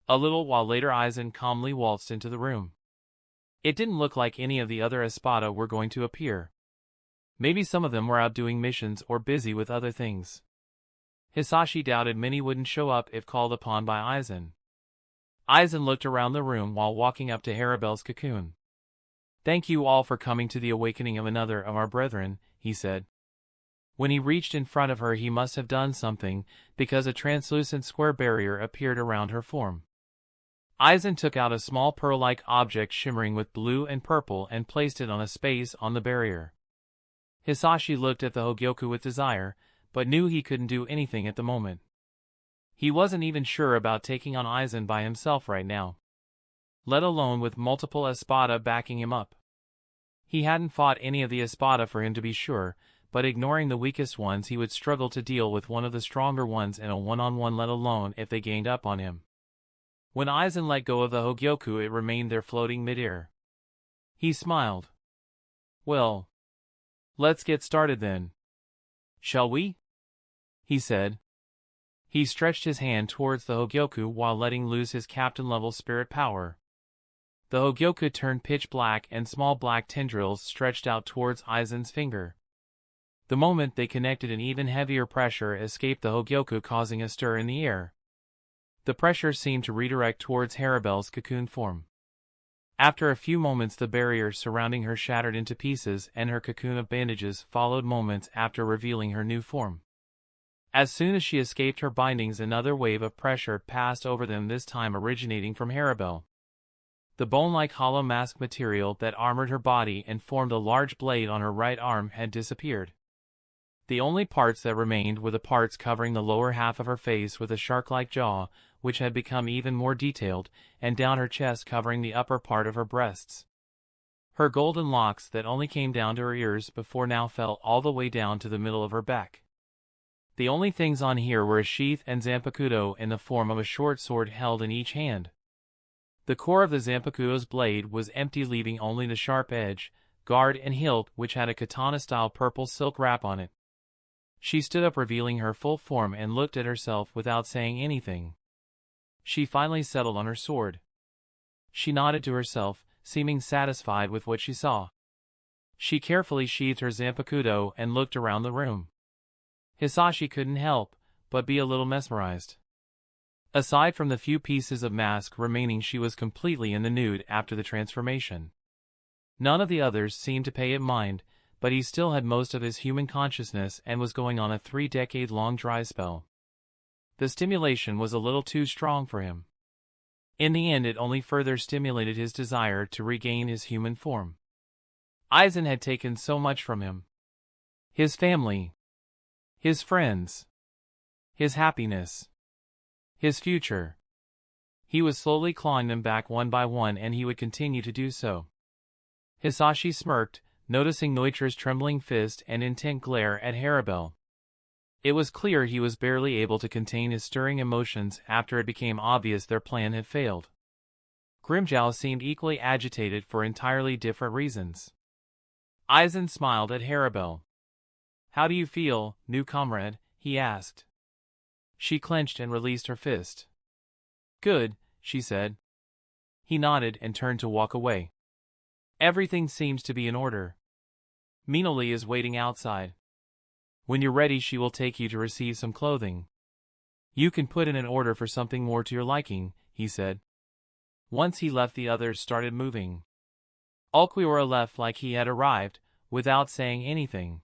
A little while later Aizen calmly waltzed into the room. It didn't look like any of the other Espada were going to appear. Maybe some of them were out doing missions or busy with other things. Hisashi doubted many wouldn't show up if called upon by Aizen. Aizen looked around the room while walking up to Harribel's cocoon. "Thank you all for coming to the awakening of another of our brethren," he said. When he reached in front of her he must have done something, because a translucent square barrier appeared around her form. Aizen took out a small pearl-like object shimmering with blue and purple and placed it on a space on the barrier. Hisashi looked at the Hogyoku with desire, but knew he couldn't do anything at the moment. He wasn't even sure about taking on Aizen by himself right now, let alone with multiple Espada backing him up. He hadn't fought any of the Espada for him to be sure, but ignoring the weakest ones he would struggle to deal with one of the stronger ones in a one-on-one, let alone if they gained up on him. When Aizen let go of the Hogyoku, it remained there floating mid-air. He smiled. "Well, let's get started then. Shall we?" he said. He stretched his hand towards the Hogyoku while letting loose his captain-level spirit power. The Hogyoku turned pitch black and small black tendrils stretched out towards Aizen's finger. The moment they connected, an even heavier pressure escaped the Hogyoku, causing a stir in the air. The pressure seemed to redirect towards Harribel's cocoon form. After a few moments the barrier surrounding her shattered into pieces and her cocoon of bandages followed moments after revealing her new form. As soon as she escaped her bindings, another wave of pressure passed over them, this time originating from Harribel. The bone-like hollow mask material that armored her body and formed a large blade on her right arm had disappeared. The only parts that remained were the parts covering the lower half of her face with a shark-like jaw, which had become even more detailed, and down her chest covering the upper part of her breasts. Her golden locks that only came down to her ears before now fell all the way down to the middle of her back. The only things on here were a sheath and Zanpakuto in the form of a short sword held in each hand. The core of the Zanpakuto's blade was empty, leaving only the sharp edge, guard and hilt, which had a katana-style purple silk wrap on it. She stood up, revealing her full form, and looked at herself without saying anything. She finally settled on her sword. She nodded to herself, seeming satisfied with what she saw. She carefully sheathed her Zanpakuto and looked around the room. Hisashi couldn't help but be a little mesmerized. Aside from the few pieces of mask remaining, she was completely in the nude after the transformation. None of the others seemed to pay it mind, but he still had most of his human consciousness and was going on a 3-decade-long dry spell. The stimulation was a little too strong for him. In the end, it only further stimulated his desire to regain his human form. Aizen had taken so much from him. His family, his friends, his happiness, his future. He was slowly clawing them back one by one, and he would continue to do so. Hisashi smirked, noticing Neutra's trembling fist and intent glare at Harribel. It was clear he was barely able to contain his stirring emotions after it became obvious their plan had failed. Grimjow seemed equally agitated for entirely different reasons. Aizen smiled at Harribel. "How do you feel, new comrade?" he asked. She clenched and released her fist. "Good," she said. He nodded and turned to walk away. "Everything seems to be in order. Minoli is waiting outside. When you're ready, she will take you to receive some clothing. You can put in an order for something more to your liking," he said. Once he left, the others started moving. Ulquiorra left like he had arrived, without saying anything.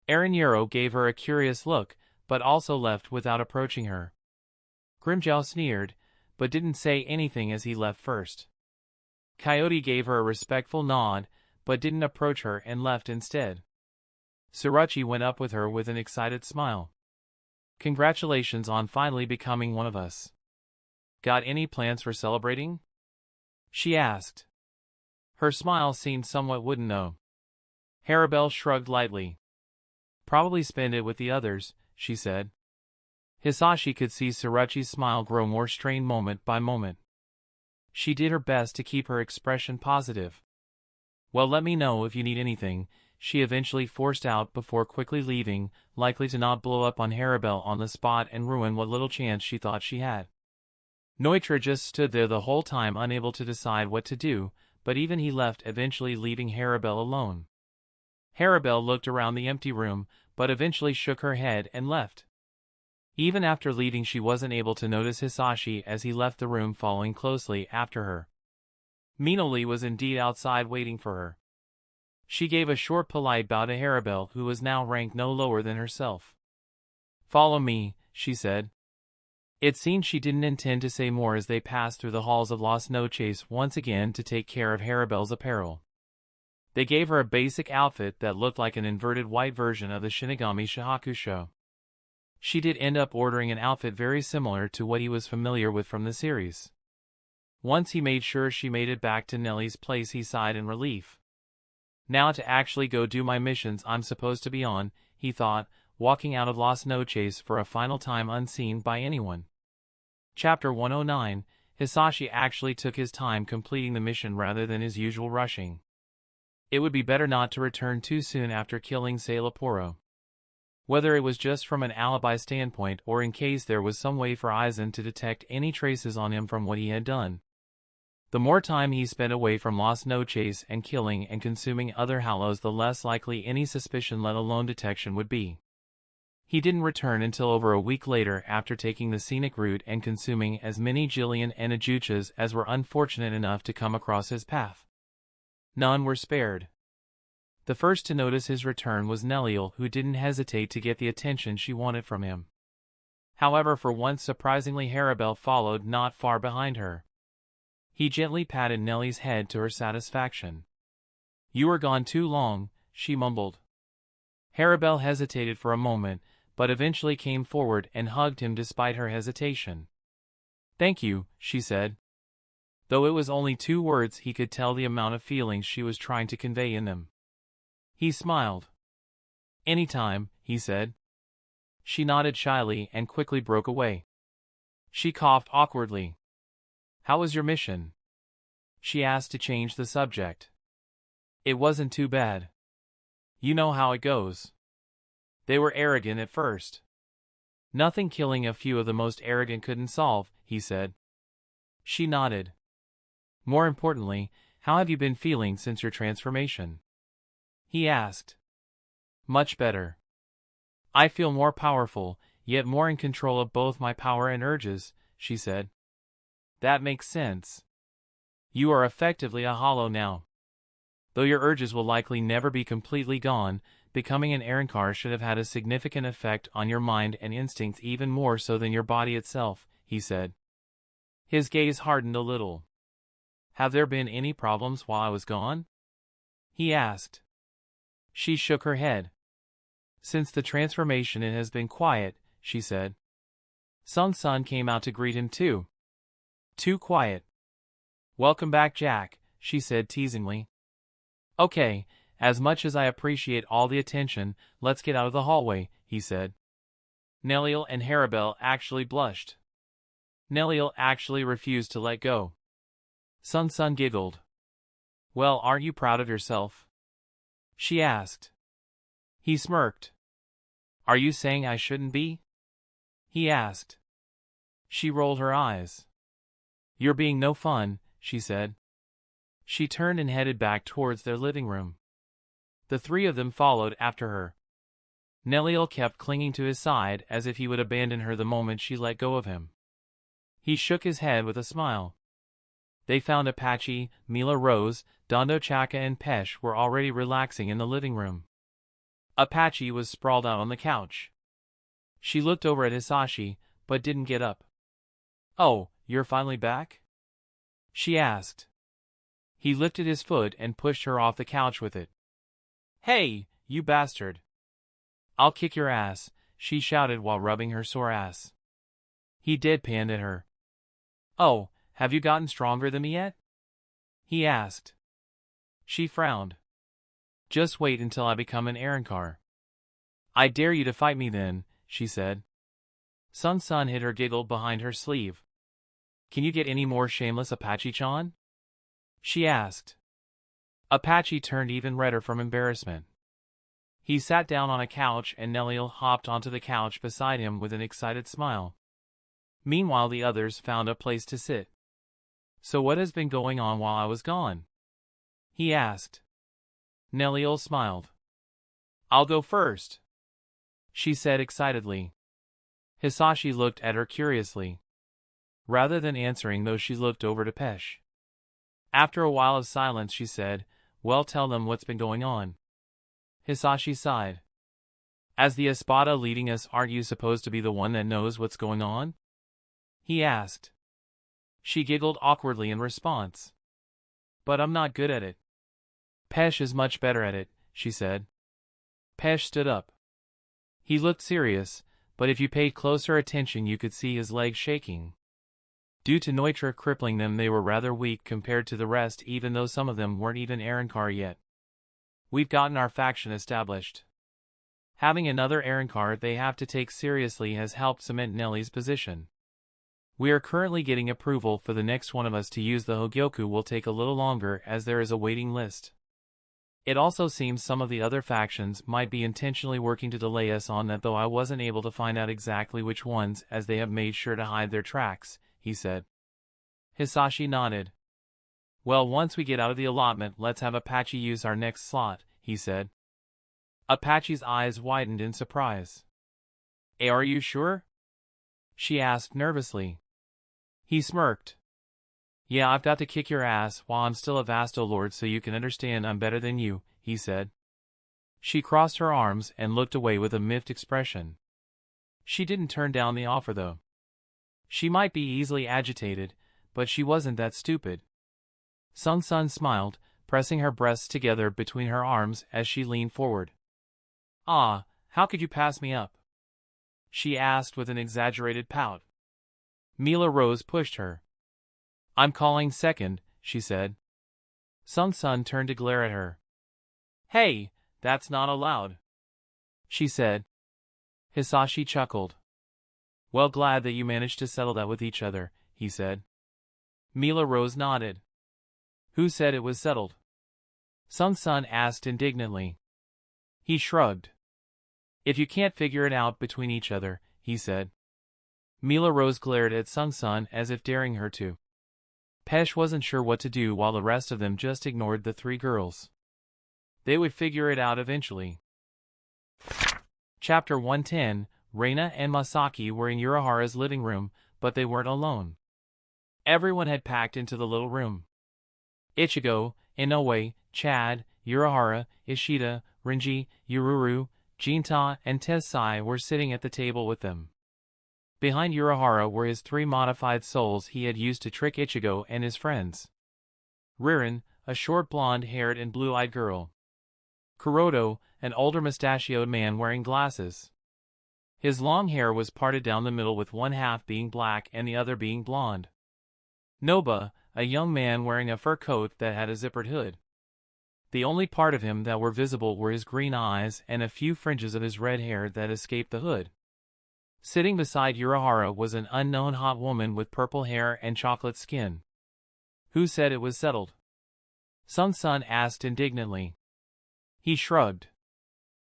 Arrancar gave her a curious look, but also left without approaching her. Grimmjow sneered, but didn't say anything as he left first. Coyote gave her a respectful nod, but didn't approach her and left instead. Surachi went up with her with an excited smile. "Congratulations on finally becoming one of us. Got any plans for celebrating?" she asked. Her smile seemed somewhat wooden though. Harribel shrugged lightly. "Probably spend it with the others," she said. Hisashi could see Surachi's smile grow more strained moment by moment. She did her best to keep her expression positive. "Well, let me know if you need anything," she eventually forced out before quickly leaving, likely to not blow up on Harribel on the spot and ruin what little chance she thought she had. Neutra just stood there the whole time, unable to decide what to do, but even he left, eventually leaving Harribel alone. Harribel looked around the empty room, but eventually shook her head and left. Even after leaving, she wasn't able to notice Hisashi as he left the room, following closely after her. Minoli was indeed outside waiting for her. She gave a short polite bow to Harribel, who was now ranked no lower than herself. "Follow me," she said. It seemed she didn't intend to say more as they passed through the halls of Las Noches once again to take care of Harribel's apparel. They gave her a basic outfit that looked like an inverted white version of the Shinigami Shihakusho. She did end up ordering an outfit very similar to what he was familiar with from the series. Once he made sure she made it back to Nellie's place, he sighed in relief. "Now to actually go do my missions I'm supposed to be on," he thought, walking out of Las Noches for a final time unseen by anyone. Chapter 109, Hisashi actually took his time completing the mission rather than his usual rushing. It would be better not to return too soon after killing Sailaporo. Whether it was just from an alibi standpoint or in case there was some way for Aizen to detect any traces on him from what he had done. The more time he spent away from Las Noches and killing and consuming other hallows, the less likely any suspicion, let alone detection, would be. He didn't return until over a week later, after taking the scenic route and consuming as many Jillian and Ajuchas as were unfortunate enough to come across his path. None were spared. The first to notice his return was Nellile, who didn't hesitate to get the attention she wanted from him. However, for once surprisingly, Harribel followed not far behind her. He gently patted Nellie's head to her satisfaction. "You were gone too long," she mumbled. Harribel hesitated for a moment, but eventually came forward and hugged him despite her hesitation. "Thank you," she said. Though it was only 2 words, he could tell the amount of feelings she was trying to convey in them. He smiled. "Anytime," he said. She nodded shyly and quickly broke away. She coughed awkwardly. "How was your mission?" she asked to change the subject. "It wasn't too bad. You know how it goes. They were arrogant at first. Nothing killing a few of the most arrogant couldn't solve," he said. She nodded. "More importantly, how have you been feeling since your transformation?" he asked. "Much better. I feel more powerful, yet more in control of both my power and urges," she said. "That makes sense. You are effectively a hollow now. Though your urges will likely never be completely gone, becoming an Arrancar should have had a significant effect on your mind and instincts, even more so than your body itself," he said. His gaze hardened a little. "Have there been any problems while I was gone?" he asked. She shook her head. "Since the transformation it has been quiet," she said. Sun came out to greet him too. "Too quiet." "Welcome back, Jack," she said teasingly. "Okay, as much as I appreciate all the attention, let's get out of the hallway," he said. Nellile and Harribel actually blushed. Nellile actually refused to let go. Sun giggled. "Well, aren't you proud of yourself?" she asked. He smirked. "Are you saying I shouldn't be?" he asked. She rolled her eyes. "You're being no fun," she said. She turned and headed back towards their living room. The 3 of them followed after her. Nellile kept clinging to his side as if he would abandon her the moment she let go of him. He shook his head with a smile. They found Apache, Mila Rose, Dondo Chaka and Pesh were already relaxing in the living room. Apache was sprawled out on the couch. She looked over at Hisashi, but didn't get up. "Oh, you're finally back?" she asked. He lifted his foot and pushed her off the couch with it. "Hey, you bastard! I'll kick your ass," she shouted while rubbing her sore ass. He deadpanned at her. "Oh, have you gotten stronger than me yet?" he asked. She frowned. "Just wait until I become an Arrancar." "I dare you to fight me then," she said. Sun hid her giggle behind her sleeve. "Can you get any more shameless, Apache-chan?" she asked. Apache turned even redder from embarrassment. He sat down on a couch and Neliel hopped onto the couch beside him with an excited smile. Meanwhile the others found a place to sit. "So what has been going on while I was gone?" he asked. Neliel smiled. "I'll go first," she said excitedly. Hisashi looked at her curiously. Rather than answering though, she looked over to Pesh. After a while of silence she said, "Well, tell them what's been going on." Hisashi sighed. "As the Espada leading us, aren't you supposed to be the one that knows what's going on?" he asked. She giggled awkwardly in response. "But I'm not good at it." "Pesh is much better at it," she said. Pesh stood up. He looked serious, but if you paid closer attention you could see his legs shaking. Due to Neutra crippling them, they were rather weak compared to the rest, even though some of them weren't even Arrancar yet. "We've gotten our faction established. Having another Arrancar they have to take seriously has helped cement Nelly's position. We are currently getting approval for the next one of us to use the Hogyoku. Will take a little longer as there is a waiting list. It also seems some of the other factions might be intentionally working to delay us on that, though I wasn't able to find out exactly which ones, as they have made sure to hide their tracks," he said. Hisashi nodded. "Well, once we get out of the allotment, let's have Apache use our next slot," he said. Apache's eyes widened in surprise. "Are you sure?" she asked nervously. He smirked. "Yeah, I've got to kick your ass while I'm still a Vasto Lord so you can understand I'm better than you," he said. She crossed her arms and looked away with a miffed expression. She didn't turn down the offer though. She might be easily agitated, but she wasn't that stupid. Sun smiled, pressing her breasts together between her arms as she leaned forward. "Ah, how could you pass me up?" she asked with an exaggerated pout. Mila Rose pushed her. "I'm calling second," she said. Sun turned to glare at her. "Hey, that's not allowed," she said. Hisashi chuckled. "Well, glad that you managed to settle that with each other," he said. Mila Rose nodded. "Who said it was settled?" Sun asked indignantly. He shrugged. "If you can't figure it out between each other," he said. Mila Rose glared at Sun as if daring her to. Pesh wasn't sure what to do while the rest of them just ignored the three girls. They would figure it out eventually. Chapter 110, Raina and Masaki were in Urahara's living room, but they weren't alone. Everyone had packed into the little room. Ichigo, Inoue, Chad, Urahara, Ishida, Renji, Yururu, Jinta, and Tessai were sitting at the table with them. Behind Urahara were his three modified souls he had used to trick Ichigo and his friends. Ririn, a short blonde-haired and blue-eyed girl. Kuroto, an older mustachioed man wearing glasses. His long hair was parted down the middle with one half being black and the other being blonde. Noba, a young man wearing a fur coat that had a zippered hood. The only part of him that were visible were his green eyes and a few fringes of his red hair that escaped the hood. Sitting beside Urahara was an unknown hot woman with purple hair and chocolate skin. "Who said it was settled?" Sun asked indignantly. He shrugged.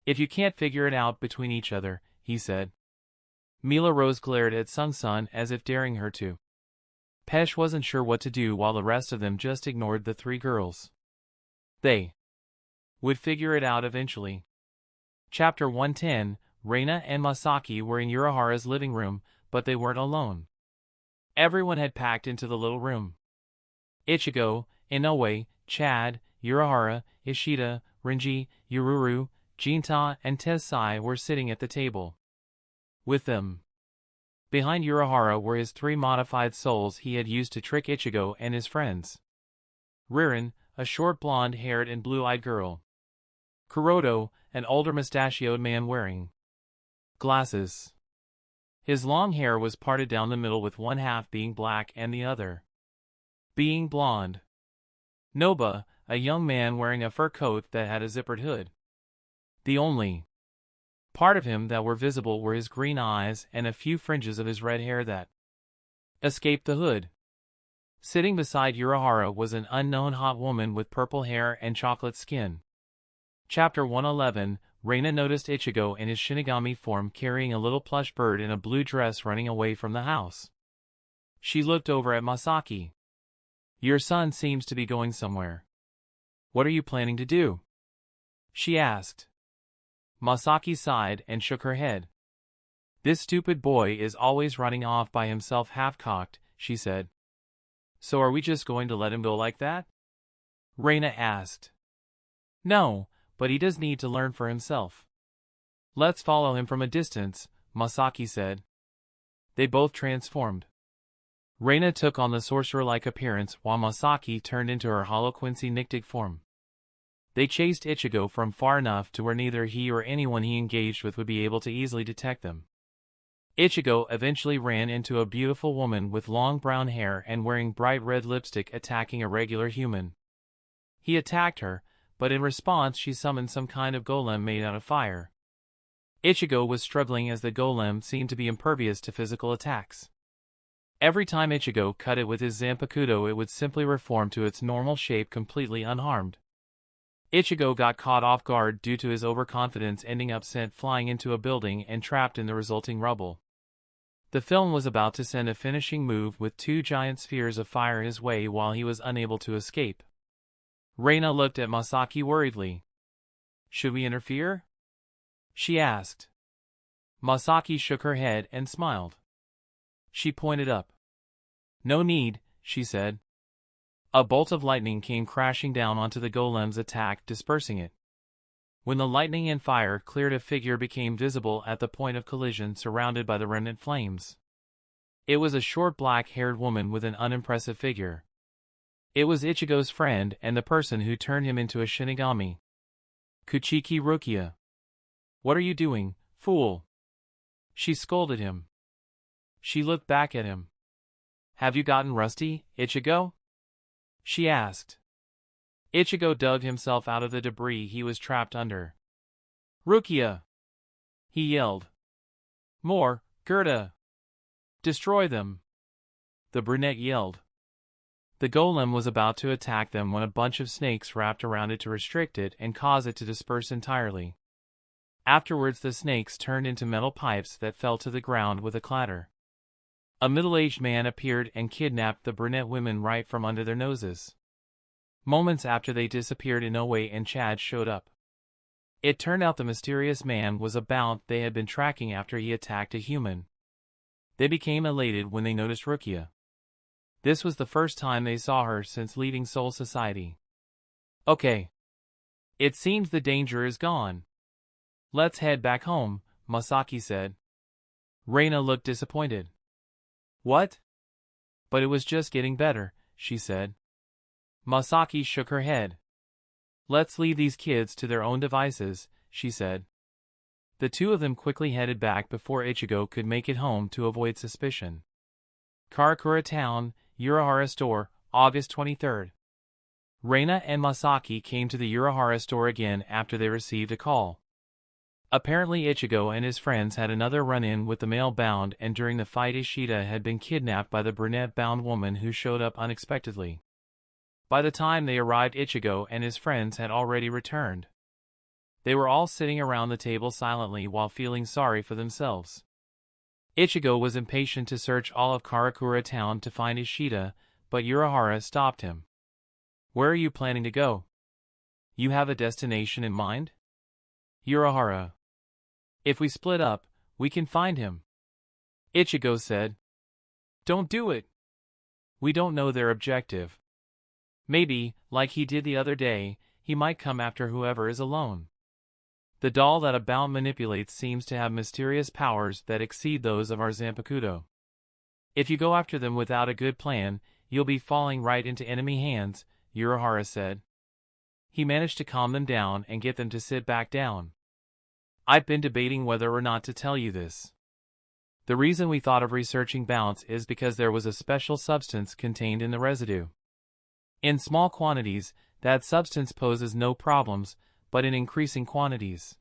"If you can't figure it out between each other," he said. Mila Rose glared at Sun as if daring her to. Pesh wasn't sure what to do while the rest of them just ignored the three girls. They would figure it out eventually. Chapter 110, Raina and Masaki were in Urahara's living room, but they weren't alone. Everyone had packed into the little room. Ichigo, Inoue, Chad, Urahara, Ishida, Renji, Yururu, Jinta, and Tessai were sitting at the table. With them, behind Urahara, were his 3 modified souls he had used to trick Ichigo and his friends. Ririn, a short blonde-haired and blue-eyed girl. Kuroto, an older mustachioed man wearing glasses. His long hair was parted down the middle, with one half being black and the other being blonde. Noba, a young man wearing a fur coat that had a zippered hood. The only part of him that were visible were his green eyes and a few fringes of his red hair that escaped the hood. Sitting beside Urahara was an unknown hot woman with purple hair and chocolate skin. Chapter 111, Raina noticed Ichigo in his Shinigami form carrying a little plush bird in a blue dress running away from the house. She looked over at Masaki. "Your son seems to be going somewhere. What are you planning to do?" she asked. Masaki sighed and shook her head. "This stupid boy is always running off by himself half-cocked," she said. "So are we just going to let him go like that?" Raina asked. "No, but he does need to learn for himself." "Let's follow him from a distance," Masaki said. They both transformed. Raina took on the sorcerer-like appearance while Masaki turned into her hollow-quincy nyctic form. They chased Ichigo from far enough to where neither he or anyone he engaged with would be able to easily detect them. Ichigo eventually ran into a beautiful woman with long brown hair and wearing bright red lipstick attacking a regular human. He attacked her, but in response she summoned some kind of golem made out of fire. Ichigo was struggling as the golem seemed to be impervious to physical attacks. Every time Ichigo cut it with his Zanpakuto, it would simply reform to its normal shape completely unharmed. Ichigo got caught off guard due to his overconfidence, ending up sent flying into a building and trapped in the resulting rubble. The film was about to send a finishing move with 2 giant spheres of fire his way while he was unable to escape. Raina looked at Masaki worriedly. "Should we interfere?" she asked. Masaki shook her head and smiled. She pointed up. "No need," she said. A bolt of lightning came crashing down onto the golem's attack, dispersing it. When the lightning and fire cleared, a figure became visible at the point of collision, surrounded by the remnant flames. It was a short black-haired woman with an unimpressive figure. It was Ichigo's friend and the person who turned him into a Shinigami. Kuchiki Rukia. "What are you doing, fool?" she scolded him. She looked back at him. "Have you gotten rusty, Ichigo?" she asked. Ichigo dug himself out of the debris he was trapped under. "Rukia!" he yelled. "More, Gerda! Destroy them!" the brunette yelled. The golem was about to attack them when a bunch of snakes wrapped around it to restrict it and cause it to disperse entirely. Afterwards, the snakes turned into metal pipes that fell to the ground with a clatter. A middle-aged man appeared and kidnapped the brunette women right from under their noses. Moments after they disappeared, Inoue and Chad showed up. It turned out the mysterious man was a Bount they had been tracking after he attacked a human. They became elated when they noticed Rukia. This was the first time they saw her since leaving Soul Society. "Okay. It seems the danger is gone. Let's head back home," Masaki said. Raina looked disappointed. "What?" "But it was just getting better," she said. Masaki shook her head. "Let's leave these kids to their own devices," she said. The two of them quickly headed back before Ichigo could make it home to avoid suspicion. Karakura Town, Urahara Store, August 23rd. Raina and Masaki came to the Urahara store again after they received a call. Apparently Ichigo and his friends had another run-in with the male Bound, and during the fight Ishida had been kidnapped by the brunette Bound woman who showed up unexpectedly. By the time they arrived, Ichigo and his friends had already returned. They were all sitting around the table silently while feeling sorry for themselves. Ichigo was impatient to search all of Karakura Town to find Ishida, but Urahara stopped him. "Where are you planning to go? You have a destination in mind?" "Urahara. If we split up, we can find him," Ichigo said. "Don't do it. We don't know their objective." Maybe, like he did the other day, he might come after whoever is alone. The doll that a Bount manipulates seems to have mysterious powers that exceed those of our Zanpakuto. If you go after them without a good plan, you'll be falling right into enemy hands, Urahara said. He managed to calm them down and get them to sit back down. I've been debating whether or not to tell you this. The reason we thought of researching Bounts is because there was a special substance contained in the residue. In small quantities, that substance poses no problems, but in increasing quantities,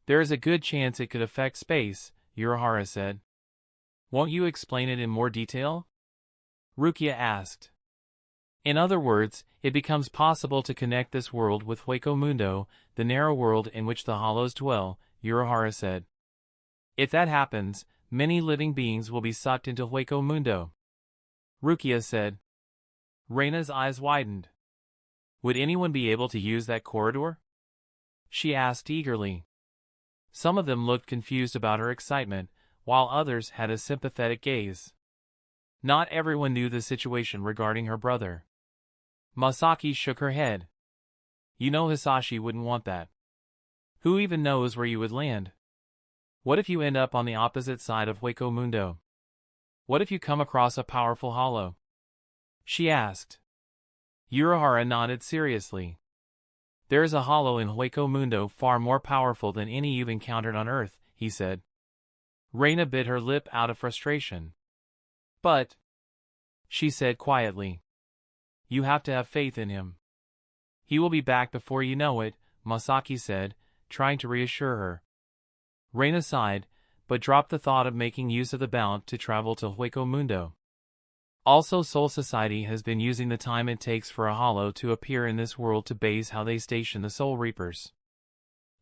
there is a good chance it could affect space, Urahara said. Won't you explain it in more detail? Rukia asked. In other words, it becomes possible to connect this world with Hueco Mundo, the narrow world in which the Hollows dwell, Urahara said. If that happens, many living beings will be sucked into Hueco Mundo, Rukia said. Raina's eyes widened. Would anyone be able to use that corridor? She asked eagerly. Some of them looked confused about her excitement, while others had a sympathetic gaze. Not everyone knew the situation regarding her brother. Masaki shook her head. You know Hisashi wouldn't want that. Who even knows where you would land? What if you end up on the opposite side of Hueco Mundo? What if you come across a powerful hollow? She asked. Urahara nodded seriously. There is a hollow in Hueco Mundo far more powerful than any you've encountered on Earth, he said. Raina bit her lip out of frustration. But, she said quietly, you have to have faith in him. He will be back before you know it, Masaki said, trying to reassure her. Raina sighed, but dropped the thought of making use of the Bount to travel to Hueco Mundo. Also, Soul Society has been using the time it takes for a hollow to appear in this world to base how they station the Soul Reapers.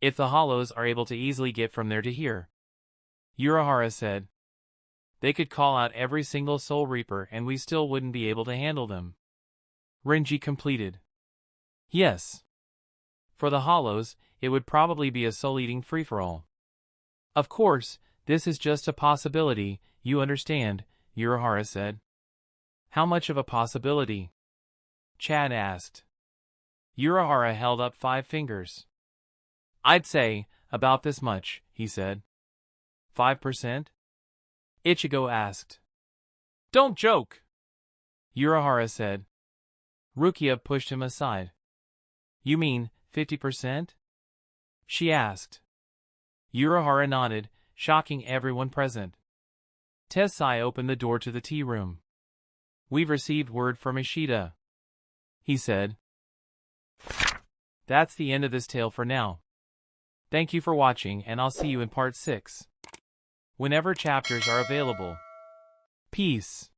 If the hollows are able to easily get from there to here, Urahara said, they could call out every single Soul Reaper and we still wouldn't be able to handle them. Renji completed. Yes. For the hollows, it would probably be a soul-eating free-for-all. Of course, this is just a possibility, you understand, Urahara said. How much of a possibility? Chad asked. Urahara held up 5 fingers. I'd say, about this much, he said. 5%? Ichigo asked. Don't joke! Urahara said. Rukia pushed him aside. You mean, 50%? She asked. Urahara nodded, shocking everyone present. Tessai opened the door to the tea room. We've received word from Ishida, he said. That's the end of this tale for now. Thank you for watching and I'll see you in part 6. Whenever chapters are available. Peace.